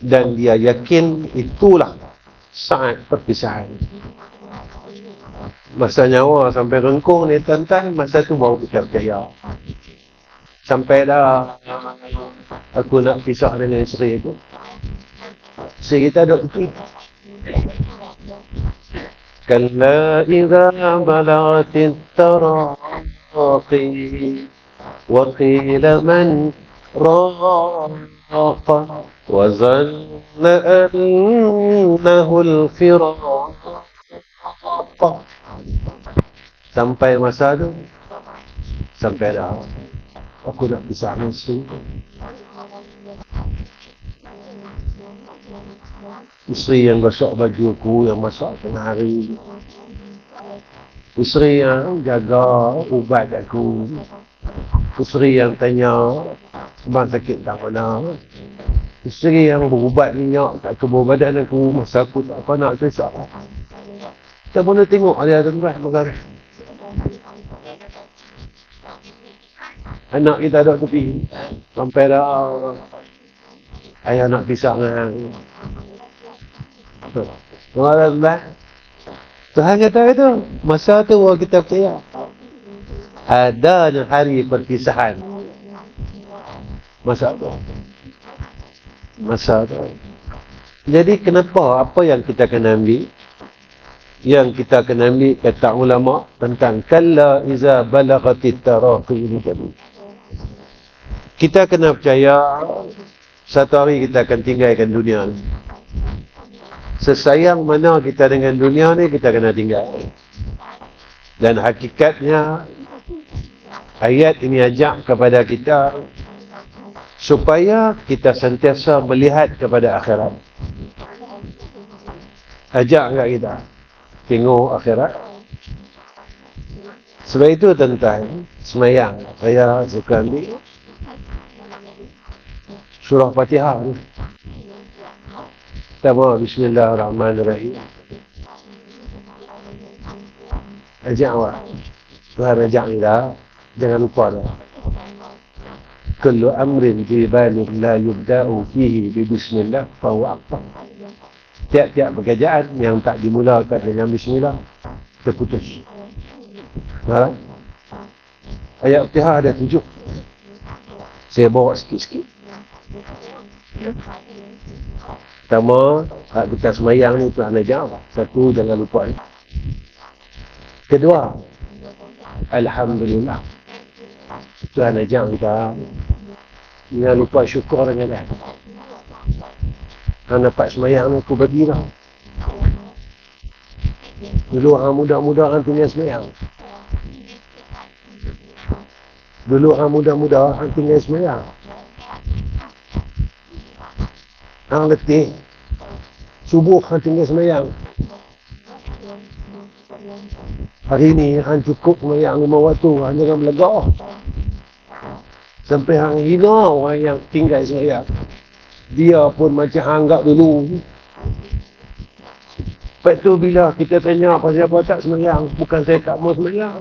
Dan dia yakin itulah saat perpisahan. Masa nyawa sampai rengkung ni tuan-tuan, masa tu baru kita percaya. Sampai dah aku nak pisah dengan isteri aku. Isteri kita duduk tepi. Kalla idza balagatit taraqi wa qila man raqa wa zanna annahu al-firaq. Sampai masa tu, sampai dah aku nak pisah dengan isteri. Isteri yang gosok baju aku, yang masak tengah hari. Isteri yang jaga ubat aku. Isteri yang tanya sebab sakit tak mana. Isteri yang berubat minyak kat tubuh badan aku masa aku tak apa nak sesak. Kita boleh tengok dia tuan-tuan perkara. Anak kita duduk tepi. Sampai dah ayah nak pisah dengan tuan-tuan. Tuhan kata itu, masa tu kita percaya adanya hari perpisahan. Masa tu. Jadi kenapa, apa yang kita kena ambil? Yang kita kena ambil kata ulama tentang kalla iza balagatit taraqi ini tadi. Kita kena percaya satu hari kita akan tinggalkan dunia ni. Sesayang mana kita dengan dunia ni, kita kena tinggal. Dan hakikatnya ayat ini ajak kepada kita supaya kita sentiasa melihat kepada akhirat. Ajak kat kita tengok akhirat. Sebab itu tentang semayang, saya suka ambil surah Fatihah ni. Pertama, Bismillahirrahmanirrahim. Ajak awak. Tuhan ajak kita, jangan lupa dah. Kullu amrin fi balin la yubda'u fihi bi bismillah fahuwa aqta. Tiap-tiap pekerjaan yang tak dimulakan dengan bismillah terputus. Faham? Ayat Fatihah ada 7. Saya bawa sikit-sikit. Pertama, hak kita semayang ni Tuhan ajar. Satu, jangan lupa. Kedua, Alhamdulillah. Tuhan ajar kita. Jangan lupa syukur dengan dia. Hang dapat semayang ni aku bagilah. Dulu hang muda-muda hang tinggal semayang. Dulu hang muda-muda hang tinggal semayang. Hang letih. Subuh hang tinggal semayang. Hari ni hang cukup semayang 5 waktu. Hang jangan melegah. Sampai hang hina orang yang tinggal semayang. Dia pun macam anggap dulu. Lepas tu bila kita tanya pasal apa tak semayang, bukan saya tak mau semayang.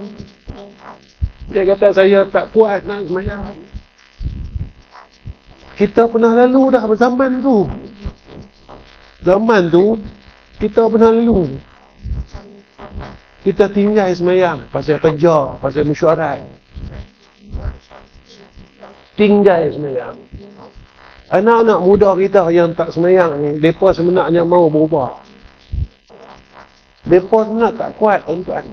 Dia kata saya tak kuat nak semayang. Kita pernah lalu dah zaman tu. Zaman tu, kita pernah lalu. Kita tinggal semayang pasal kerja, pasal mesyuarat. Tinggal semayang. Anak-anak muda kita yang tak semayang ni, mereka sebenarnya mau berubah. Mereka sebenarnya tak kuat, tuan-tuan.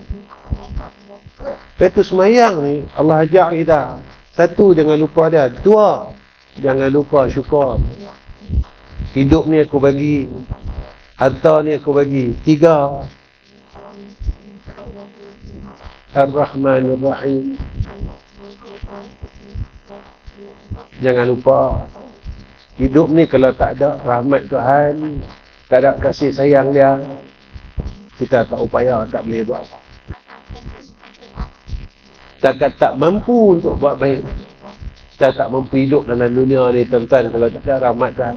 Lepas tu semayang ni, Allah ajar kita. Satu, jangan lupa dia. Dua, jangan lupa syukur. Hidup ni aku bagi. Harta ni aku bagi. Tiga, Ar-Rahmanir-Rahim. Jangan lupa. Hidup ni kalau tak ada rahmat Tuhan, tak ada kasih sayang dia, kita tak upaya, tak boleh buat. Tak mampu untuk buat baik. Kita tak mampu hidup dalam dunia ni, tuan-tuan, kalau tak ada rahmat Tuhan.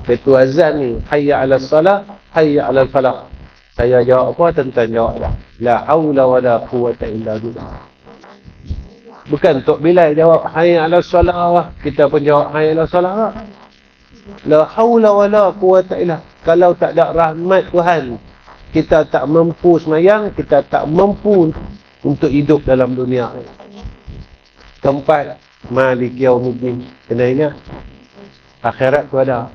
Itu azan ni, hayya ala salah, hayya ala falah. Saya jawab apa, tuan-tuan jawab lah. La hawla wa la quwwata illa billah. Bukan Tok Bilal jawab hayya ala salah, kita pun jawab hayya ala salah. La haula wala quwwata illa. Kalau tak ada rahmat Tuhan, kita tak mampu semayang, kita tak mampu untuk hidup dalam dunia. Keempat, Malik Yaumiddin. Kena ingat, akhirat tu ada.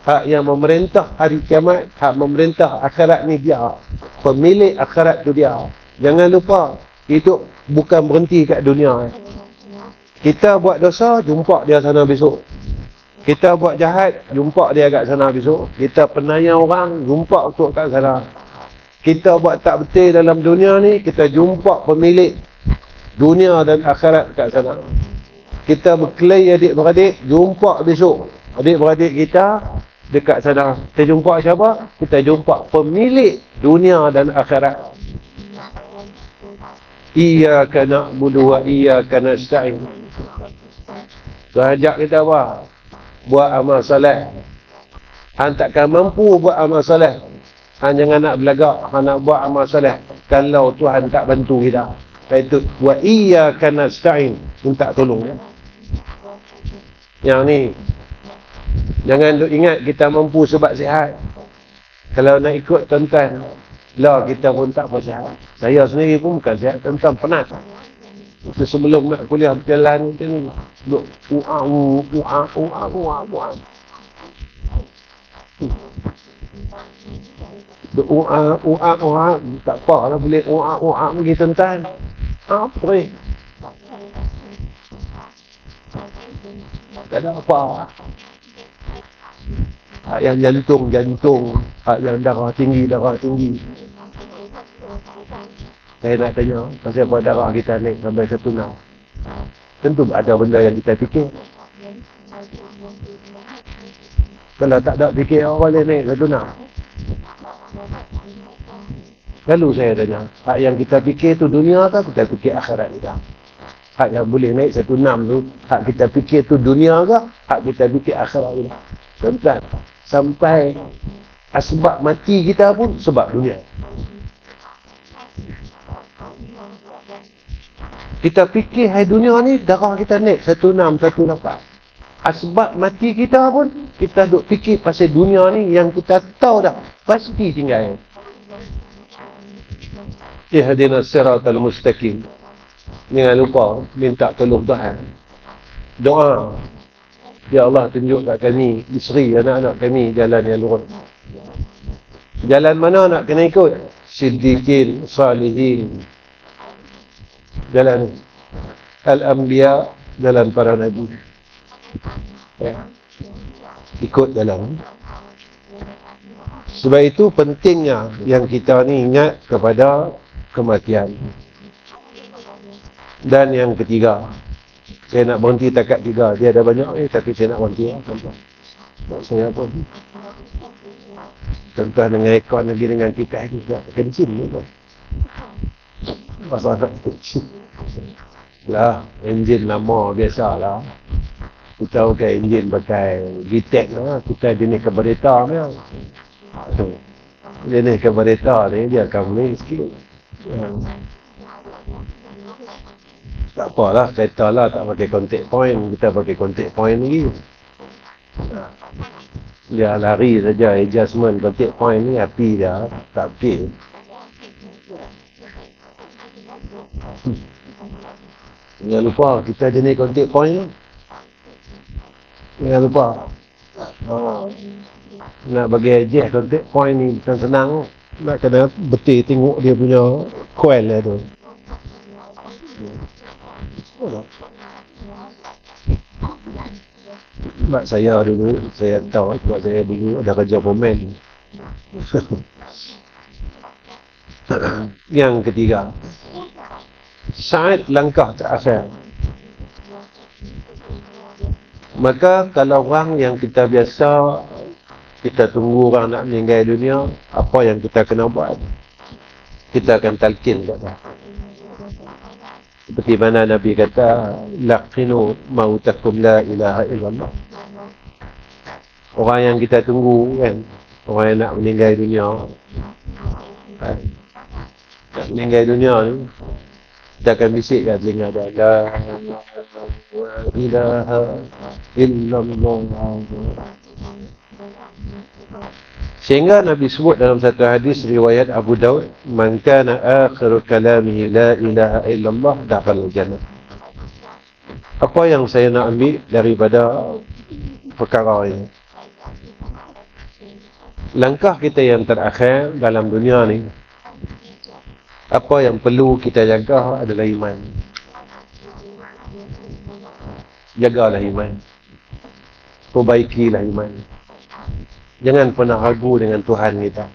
Hak yang memerintah hari kiamat, hak memerintah akhirat ni dia. Pemilik akhirat tu dia. Jangan lupa, hidup bukan berhenti kat dunia. Kita buat dosa, jumpa dia sana besok. Kita buat jahat, jumpa dia kat sana besok. Kita penayang orang, jumpa untuk kat sana. Kita buat tak betul dalam dunia ni, kita jumpa pemilik dunia dan akhirat kat sana. Kita berkelahi adik-beradik, jumpa besok adik-beradik kita dekat sana. Kita jumpa siapa? Kita jumpa pemilik dunia dan akhirat. Iyyaka na'budu wa iyyaka nasta'in. Tuhan ajak kita apa? Buat amal soleh. Hang takkan mampu buat amal soleh. Hang jangan nak belagak, hang nak buat amal soleh kalau Tuhan tak bantu kita. Itu wa iyyaka nasta'in, minta tolong. Yang ni jangan duk ingat kita mampu sebab sihat. Kalau nak ikut tuan-tuan, lah kita pun tak bersihat. Saya sendiri pun bukan sihat, tuan-tuan penat. Itu sebelum nak kuliah berjalan macam ni, duk tak apa lah boleh pergi tuan-tuan. Apa ni? Tak ada apa. Hak yang jantung, hak yang darah tinggi. Saya nak tanya, pasal apa darah kita naik sampai 1.6? Tentu ada benda yang kita fikir. Kalau tak ada fikir, apa boleh naik 1.6? Lalu saya tanya, hak yang kita fikir tu dunia ke kita fikir akhirat kita? Hak yang boleh naik 1.6 tu, hak kita fikir tu dunia ke hak kita fikir akhirat kita? Tuan-tuan, sampai asbab mati kita pun sebab dunia. Kita fikir hai dunia ni darah kita naik 16, 18. Asbab mati kita pun kita duk fikir pasal dunia ni yang kita tahu dah pasti tinggal. Ihdinas siratal mustaqim. Jangan lupa minta tolong Tuhan. Doa. Ya Allah, tunjuk kat kami, isteri, anak-anak kami jalan yang lurus. Jalan mana nak kena ikut? Siddiqin, salihin. Jalan Al-Anbiya, jalan para Nabi. Ya. Ikut jalan. Sebab itu pentingnya yang kita ni ingat kepada kematian. Dan yang ketiga, saya nak berhenti takat 3. Dia ada banyak tapi saya nak berhenti. Nak saya apa? Contoh dengan ekor lagi dengan kipas juga. Kencing ni kan. Pasal nak kencing. Lah, enjin lama biasalah. Kita pakai enjin pakai VTEC lah. Kita jenis kabareta ni. Jenis kabareta ni dia akan main sikit. Tak apalah, kereta lah tak pakai contact point. Kita pakai contact point lagi. Dia lari saja adjustment contact point ni, api dia tak okey. Jangan lupa kita jenis contact point tu. Jangan lupa. Nak bagi adjust contact point ni bukan senang. Nak kena betul tengok dia punya coil lah tu. Sebab saya dulu, saya tahu sebab saya dulu ada kerja pomen. Yang ketiga, saat langkah terakhir. Maka kalau orang yang kita biasa, kita tunggu orang nak meninggal dunia, apa yang kita kena buat? Kita akan talqin kat dia. Seperti mana Nabi kata, laqinu mautakum la ilaha illallah. Orang yang kita tunggu kan, orang yang nak meninggal dunia, nak meninggal dunia ni, kita akan bisik kat telinga dia, la ilaha illallah. Sehingga Nabi sebut dalam satu hadis riwayat Abu Daud, man kana akhiru kalamihi la ilaha illallah dakhala jannah. Apa yang saya nak ambil daripada perkara ini? Langkah kita yang terakhir dalam dunia ni, apa yang perlu kita jaga adalah iman. Jagalah iman. Perbaikilah iman. Jangan pernah ragu dengan Tuhan kita.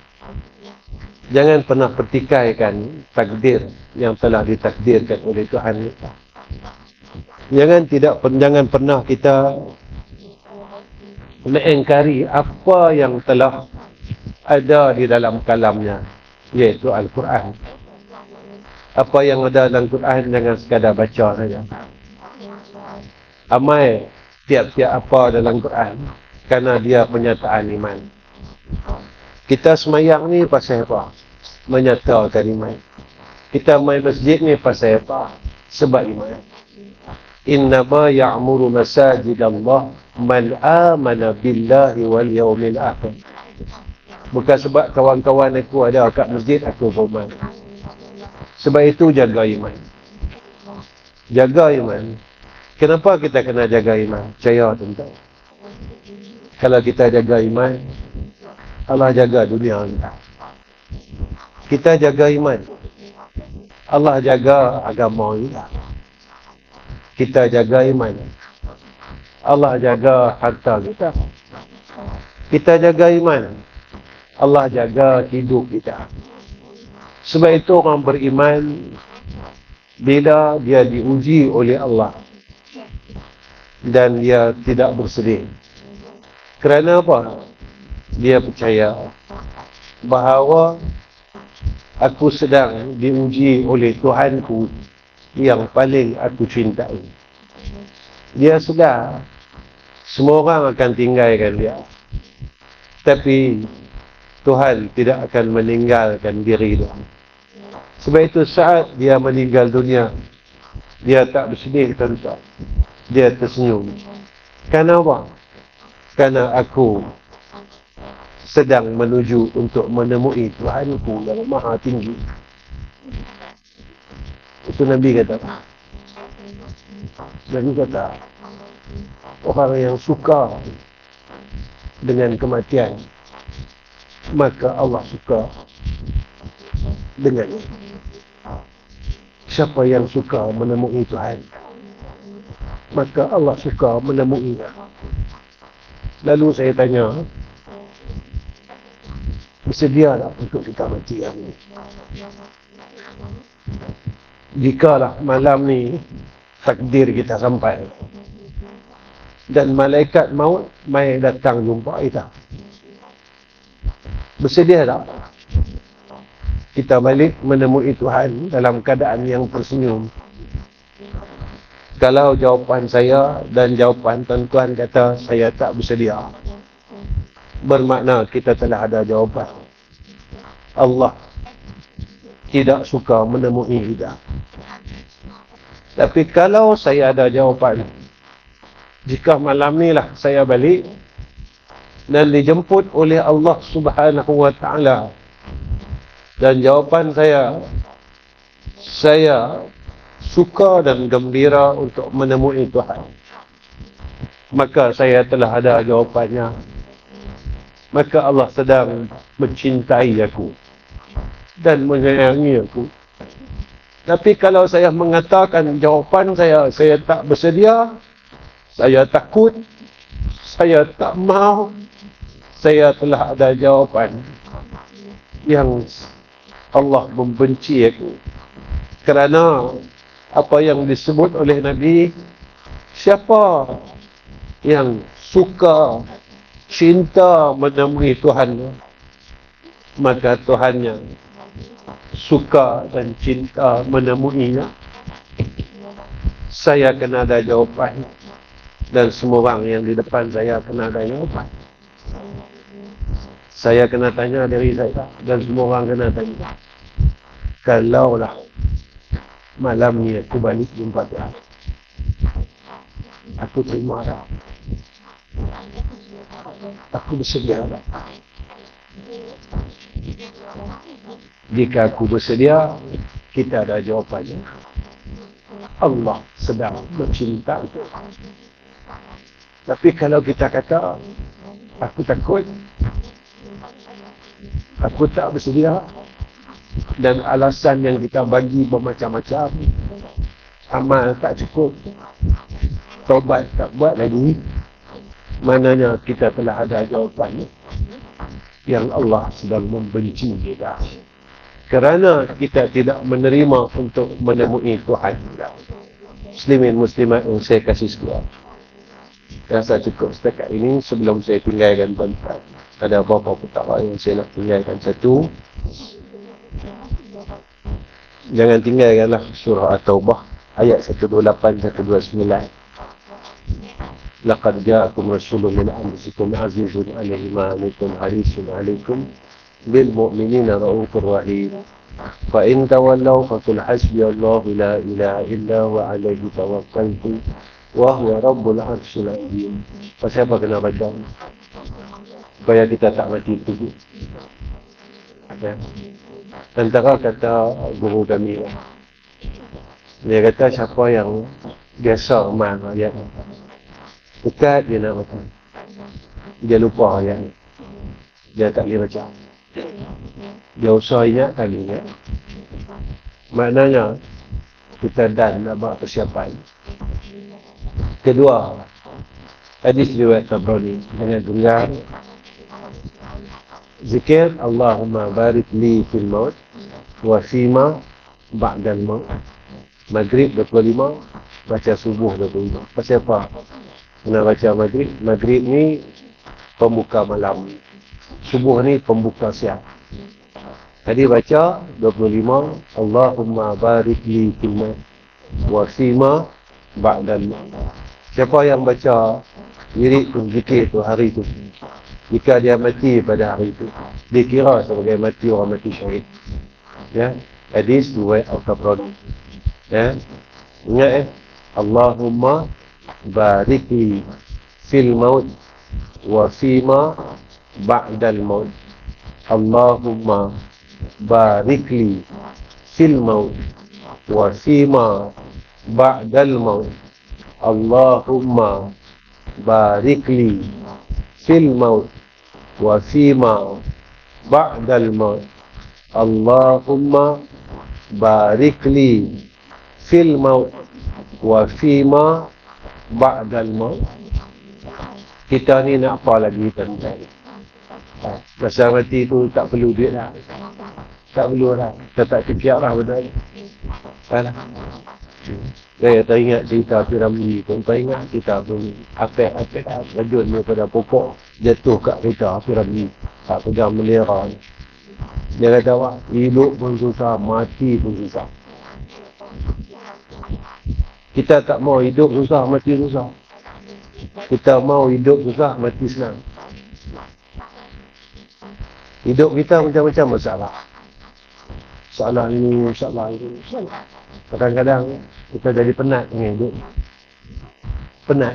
Jangan pernah pertikaikan takdir yang telah ditakdirkan oleh Tuhan kita. Jangan pernah kita mengingkari apa yang telah ada di dalam kalamnya, iaitu Al-Quran. Apa yang ada dalam Quran jangan sekadar baca saja. Amal tiap-tiap apa dalam Quran, kerana dia penyataan iman. Kita semayang ni pasal apa? Menyatakan iman. Kita main masjid ni pasal apa? Sebab iman. Innama ya'muru masajidallah man amana billahi wal yawmil akhir. Bukan sebab kawan-kawan aku ada kat masjid aku beriman. Sebab itu jaga iman. Jaga iman. Kenapa kita kena jaga iman? Percaya tentang. Kalau kita jaga iman, Allah jaga dunia kita. Kita jaga iman, Allah jaga agama kita. Kita jaga iman, Allah jaga harta kita. Kita jaga iman, Allah jaga hidup kita. Sebab itu orang beriman, bila dia diuji oleh Allah dan dia tidak bersedih. Kerana apa? Dia percaya bahawa aku sedang diuji oleh Tuhanku yang paling aku cintai. Dia sedar semua orang akan tinggalkan dia. Tapi Tuhan tidak akan meninggalkan diri dia. Sebab itu saat dia meninggal dunia, dia tak bersedih, tuan-tuan. Dia tersenyum. Kenapa? Kerana aku sedang menuju untuk menemui Tuhanku yang maha tinggi. Itu Nabi kata. Nabi kata, orang yang suka dengan kematian, maka Allah suka dengannya. Siapa yang suka menemui Tuhan, maka Allah suka menemuinya. Lalu saya tanya, bersedia tak untuk kita mati hari ini? Jikalah malam ni takdir kita sampai dan malaikat maut mai datang jumpa kita, bersedia tak kita balik menemui Tuhan dalam keadaan yang tersenyum? Kalau jawapan saya dan jawapan tuan-tuan kata saya tak bersedia, bermakna kita telah ada jawapan. Allah tidak suka menemui kita. Tapi kalau saya ada jawapan, jika malam ni lah saya balik dan dijemput oleh Allah Subhanahu wa ta'ala, dan jawapan saya suka dan gembira untuk menemui Tuhan, maka saya telah ada jawapannya. Maka Allah sedang mencintai aku dan menyayangi aku. Tapi kalau saya mengatakan jawapan saya tak bersedia, saya takut, saya tak mahu, saya telah ada jawapan yang Allah membenci aku. Kerana apa yang disebut oleh Nabi, siapa yang suka, cinta menemui Tuhan, maka Tuhannya suka dan cinta menemuinya. Saya kena ada jawapan, dan semua orang yang di depan saya kena ada jawapan. Saya kena tanya diri saya, dan semua orang kena tanya, kalaulah malam ni aku balik jumpa Tuhan, aku terima tak? Aku bersedia tak? Jika aku bersedia, kita ada jawapannya. Allah sedang mencintai. Tapi kalau kita kata, aku takut, aku tak bersedia, dan alasan yang kita bagi bermacam-macam, amal tak cukup, taubat tak buat lagi, maknanya kita telah ada jawapannya, yang Allah sedang membenci kita kerana kita tidak menerima untuk menemui Tuhan. Muslimin muslimat yang saya kasih sekalian, rasa cukup setakat ini. Sebelum saya tinggalkan tuan-tuan, ada beberapa perkara yang saya nak tinggalkan. Satu, jangan tinggalkanlah surah At-Taubah ayat 128 129. Laqad ja'akum rasulun min anfusikum azizun 'alaihi ma anittum harisun 'alaikum bil mu'minina raufur rahim. Fa in tawallaw faqul hasbiyallahu la ilaha illa huwa 'alaihi tawakkaltu wa huwa rabbul 'arsyil 'azim. Pasal apa kena baca? Supaya kita tak mati itu. Antara kata guru kami, dia kata siapa yang biasa amal ayat dekat dia nak baca, dia lupa ayat, dia tak boleh baca, dia usah ingat kali ingat. Maknanya kita dan nak buat persiapan. Kedua, hadis riwayat Tabrani dengan dengar zikir Allahumma barik li fil maut wa fima ba'dal maut. Maghrib 25, baca subuh 25. Pasal apa kena baca maghrib? Maghrib ni pembuka malam, subuh ni pembuka siang. Tadi baca 25 Allahumma barik li fil maut wa fima ba'dal maut. Siapa yang baca wirid tu, zikir tu hari tu, jika dia mati pada hari itu, dikira sebagai mati orang mati syahid. Ya, hadis riwayat Al-Tabrani. Ya, ingat Allahumma barik li fil maut wa fima ba'dal maut. Allahumma barik li fil maut wa fima ba'dal maut. Allahumma barik li fil maut wa fima ba'dal maut. Allahumma barik li fil maut wa fima ba'dal maut. Kita ni nak apa lagi tuan-tuan? Masa mati tu tak perlu duit lah. Tak perlu lah. Kita tak kepiak lah benda ni. Salah. Saya teringat cerita Piramli. Tuan-tuan ingat kita pun apek-apek lah. Rajun daripada pokok jatuh kat kereta Piramli. Tak pegang melera ni. Dia kata, wah, hidup pun susah, mati pun susah. Kita tak mau hidup susah, mati susah. Kita mau hidup susah, mati senang. Hidup kita macam-macam masalah. Masalah ini, masalah itu. Kadang-kadang kita jadi penat dengan hidup. Penat.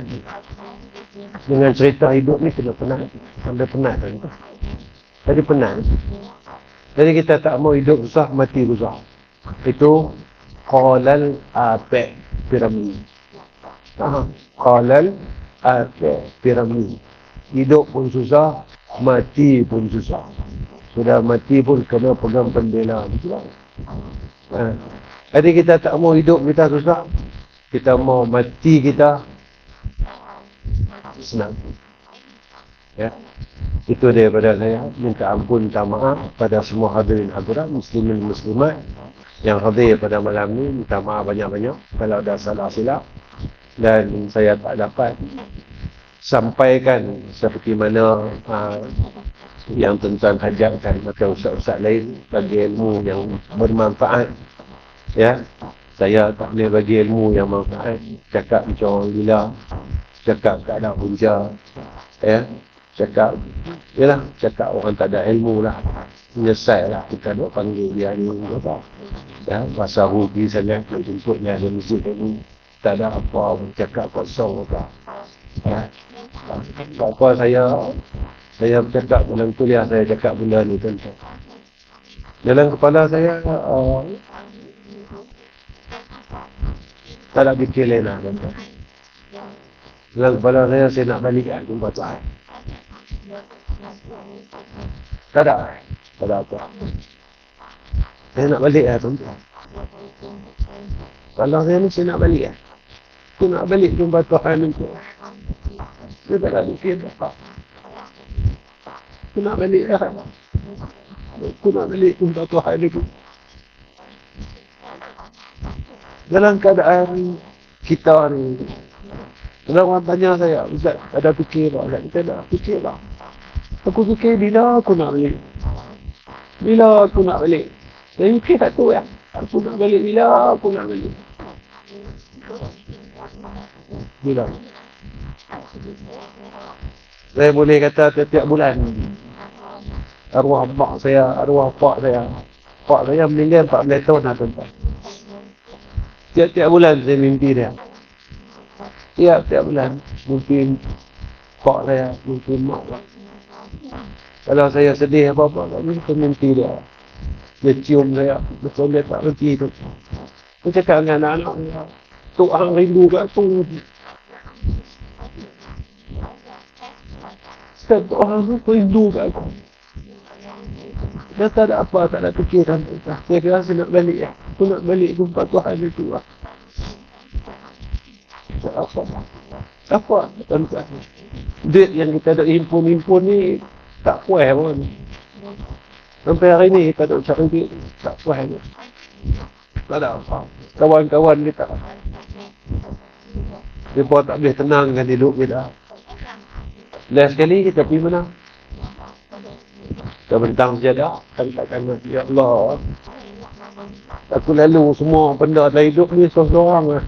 Dengan cerita hidup ni kena penat. Sampai penat kan. Jadi penat. Jadi kita tak mau hidup susah, mati susah. Itu qalal apek Piramli. Qalal apek Piramli. Hidup pun susah, mati pun susah. Sudah mati pun kena pegang bendera. Jadi kita tak mau hidup kita susah. Kita mau mati kita senang. Ya. Itu daripada saya. Minta ampun, minta maaf pada semua hadirin hadirat, muslimin muslimat yang hadir pada malam ni. Minta maaf banyak-banyak kalau ada salah silap. Dan saya tak dapat sampaikan seperti mana yang tuan-tuan ajarkan atau ustaz-ustaz lain bagi ilmu yang bermanfaat. Ya, saya tak boleh bagi ilmu yang manfaat. Cakap macam orang gila, cakap tak ada hujah, ya, cakap, yalah, cakap orang tak ada ilmu lah. Menyesal lah kita nak panggil dia ni, ya, pasal rugi sangat nak jemput dia di masjid ni. Tak ada apa, cakap kosong apa. Ya. Apa saya bercakap dalam kuliah, saya cakap benda ni tuan-tuan. Dalam kepala saya tak ada fikir lain lah tuan-tuan. Dalam kepala saya nak balik ke jumpa Tuhan. Tak ada apa. Saya nak balik lah tuan-tuan. Kalau saya ni saya nak balik lah. Aku nak balik jumpa Tuhan itu. Saya tak ada fikir apa. Aku nak balik lah. Aku nak balik jumpa Tuhan itu. Dalam keadaan kita ni, kalau orang tanya saya, Ustaz, ada fikir tak? Kita ada fikir tak? Aku fikir bila aku nak balik. Bila aku nak balik. Saya fikir tak tahu ya. Aku nak balik bila aku nak balik. Bila? Saya boleh kata setiap bulan. Arwah mak saya, arwah pak saya. Pak saya meninggal 14 tahun dah tuan-tuan. Tiap-tiap bulan saya mimpi dia. Tiap-tiap bulan mimpi pak saya, mimpi mak saya. Kalau saya sedih apa-apa, saya mimpi dia. Dia cium saya, betul dia tak berhenti tu. Saya cakap dengan anak-anak saya, Tuhan rindu kat tu. Tuhan rindu kat aku. Dia tak ada apa, tak ada fikiran. Saya kira saya nak balik ya. Aku nak balik jumpa Tuhan itu lah. Apa? Tuan-tuan. Duit yang kita ada himpun-himpun ni tak puas pun. Sampai hari ni kita ada cari duit tak puas pun. Tak ada apa. Kawan-kawan kita. Mereka tak boleh tenangkan hidup kita. Last sekali kita pergi mana? Kita bentang sejadah. Katakan, ya Allah, aku lalu semua benda dalam hidup ni seorang-seorang lah.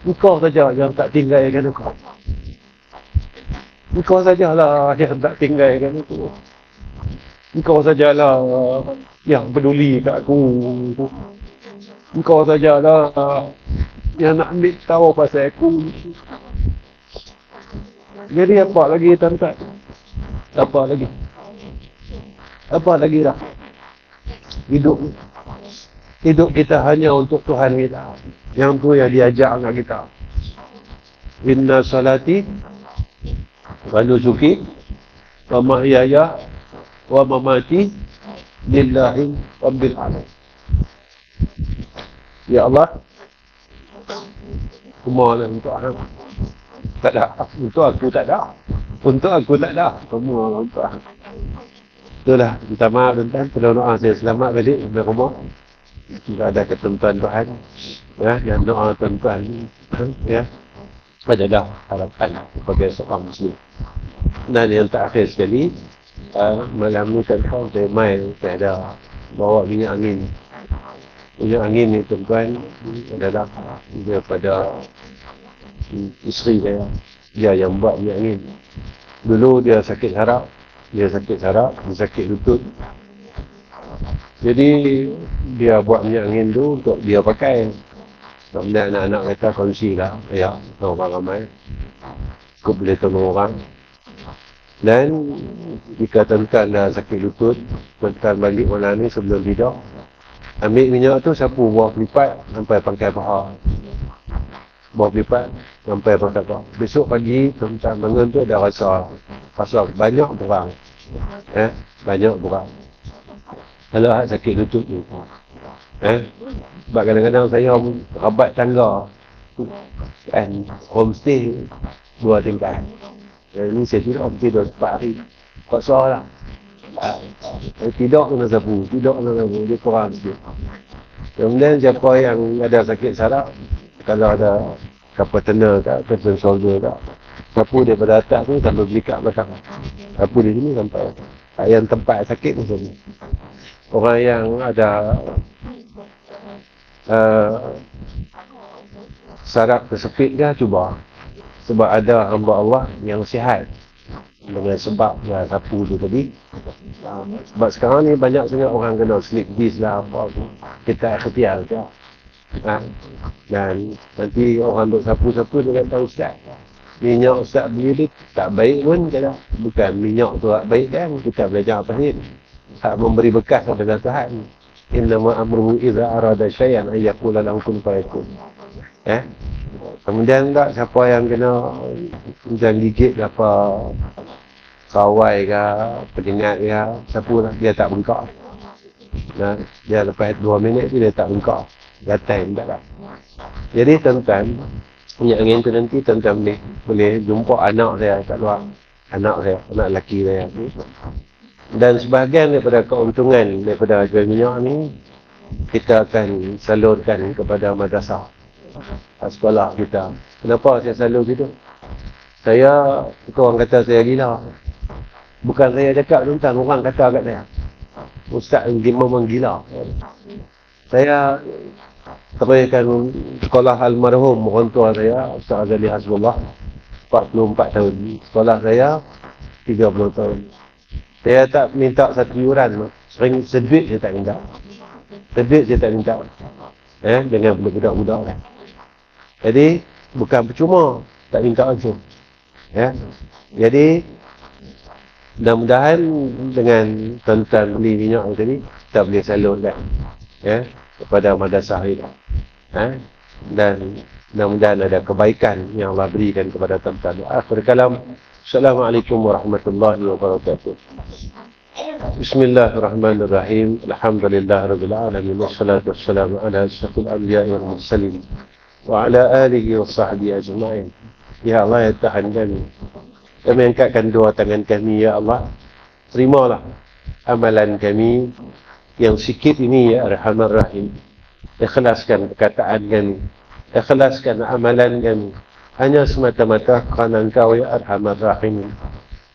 Engkau saja yang tak tinggalkan aku. Engkau sajalah yang tak tinggalkan itu. Engkau sajalah yang peduli kat aku. Engkau sajalah yang nak ambil tahu pasal aku. Jadi apa lagi tuan-tuan? Apa lagi? Apa lagi dah? Hidup kita hanya untuk Tuhan kita. Yang tu yang diajak dengan kita. Inna salati wa nusuki wa mahyaya wa mamati lillahi rabbil alamin. Ya Allah, semua untuk aku. Tak ada. Untuk aku tak ada. Untuk aku tak ada. Semua untuk aku. Itulah, minta maaf tuan-tuan. Tolong doa saya selamat balik sampai rumah. Jika ada ketentuan Tuhan, ya, yang doa tuan-tuan, ya, adalah harapan sebagai seorang Muslim. Dan yang terakhir sekali, malam ni tuan-tuan, saya main, saya ada bawa minyak angin. Minyak angin ni tuan-tuan adalah daripada isteri saya. Dia yang buat minyak angin. Dulu dia sakit saraf, dia sakit lutut. Jadi dia buat minyak angin tu untuk dia pakai. Kemudian anak-anak kata kongsi lah. Ya, orang ramai. Kau boleh tolong orang. Dan jika tuan-tuan dah sakit lutut, tuan-tuan balik malam ni sebelum tidur, ambil minyak tu sapu bawah pelipat sampai pangkal paha. Bawah pelipat sampai pangkal paha. Besok pagi tuan-tuan bangun tu dah rasa banyak kurang. Banyak kurang. Kalau sakit lutut tu. Sebab kadang-kadang saya rabat tangga. Kan, homestay 2 tingkat. Ini saya tidur 4 hari. Paksa lah. Tidur kena sapu. Dia kurang sikit. Kemudian siapa yang ada sakit saraf, kalau ada kapal tena tak, kapal shoulder tak, sapu daripada atas tu sampai belikat belakang. Sapu di sini sampai yang tempat sakit macam ni. Orang yang ada saraf tersepit ke, cuba. Sebab ada hamba Allah yang sihat dengan sebab sapu tu tadi. Sebab sekarang ni banyak sangat orang kena slip disc lah, apa tu. Kita ikhtiar je. Dan nanti orang duk sapu-sapu dia kata, Ustaz, minyak Ustaz beli ni tak baik pun. Bukan minyak tu tak baik kan. Kita belajar apa ni? Tak memberi bekas adalah Tuhan. Innama amruhu idza arada syai'an ay yaqula lahu kun fayakun. Kemudian tak siapa yang kena hujan gigit ke apa, kawai ke, penyengat ke, sapu lah, dia tak bengkak. Dia lepas 2 minit tu dia tak bengkak. Gatai tak lah. Jadi tuan-tuan, minyak angin tu nanti tuan-tuan boleh jumpa anak saya kat luar. Anak lelaki saya. Dan sebahagian daripada keuntungan daripada jual minyak ni, kita akan salurkan kepada madrasah, sekolah kita. Kenapa saya salur gitu? Orang kata saya gila. Bukan saya cakap tuan-tuan, orang kata kat saya, Ustaz memang gila. Saya teruskan sekolah almarhum orang tua saya, Ustaz Azali Hasbullah, 44 tahun. Sekolah saya 30 tahun. Saya tak minta satu yuran, sering seduit saya tak minta. Dengan budak-budak kan. Jadi bukan percuma tak minta langsung. Jadi mudah-mudahan dengan tuan-tuan beli minyak tadi, kita boleh salurkan kepada madrasah ini. Dan mudah-mudahan ada kebaikan yang Allah berikan kepada tuan-tuan. Akhir kalam. Assalamualaikum warahmatullahi wabarakatuh. Bismillahirrahmanirrahim. Alhamdulillahirabbil alamin wassalatu wassalamu ala asyrafil anbiya'i wal mursalin wa ala alihi washabbihi ajma'in. Ya Allah, ya Tuhan kami angkatkan dua tangan kami, ya Allah. Terimalah amalan kami yang sikit ini, ya Arhamar Rahim. Ikhlaskan perkataan kami, ikhlaskan amalan kami hanya semata-mata kerana Engkau, ya Arhamar Rahim.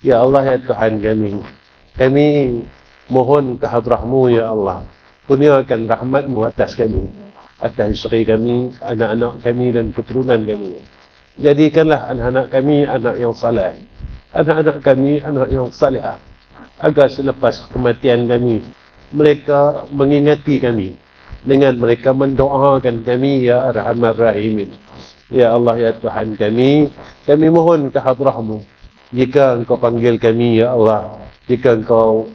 Ya Allah, ya Tuhan kami mohon ke hadrah-Mu, ya Allah. Kurniakan rahmat-Mu atas kami, atas isteri kami, anak-anak kami dan keturunan kami. Jadikanlah anak-anak kami anak yang saleh, anak-anak kami anak yang salihah, agar selepas kematian kami mereka mengingati kami dengan mereka mendoakan kami, ya Arhamar Rahimin. Ya Allah, ya Tuhan kami mohon ke hadrah-Mu, jika Engkau panggil kami, ya Allah, jika Engkau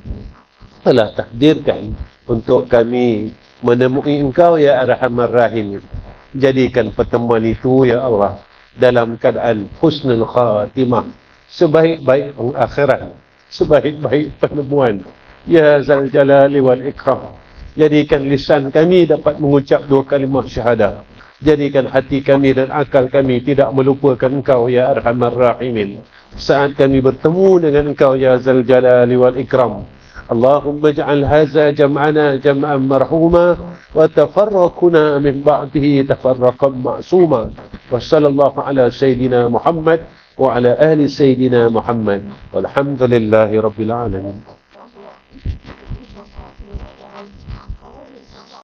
telah takdirkan untuk kami menemui Engkau, ya Arhamar Rahimin, jadikan pertemuan itu, ya Allah, dalam keadaan husnul khatimah, sebaik-baik pengakhiran, sebaik-baik penemuan, ya Zal Jalali wal Ikram. Jadikan lisan kami dapat mengucap 2 kalimah syahadah. Jadikan hati kami dan akal kami tidak melupakan Engkau, ya Arhamar Rahimin, saat kami bertemu dengan Engkau, ya Zal Jalali wal Ikram. Allahumma ja'al hadza jam'ana jam'an marhuma wa tafarraquna min ba'dihi tafarraqan ma'suma. Wa sallallahu ala sayyidina Muhammad wa ala ahli sayyidina Muhammad walhamdulillahi rabbil alamin.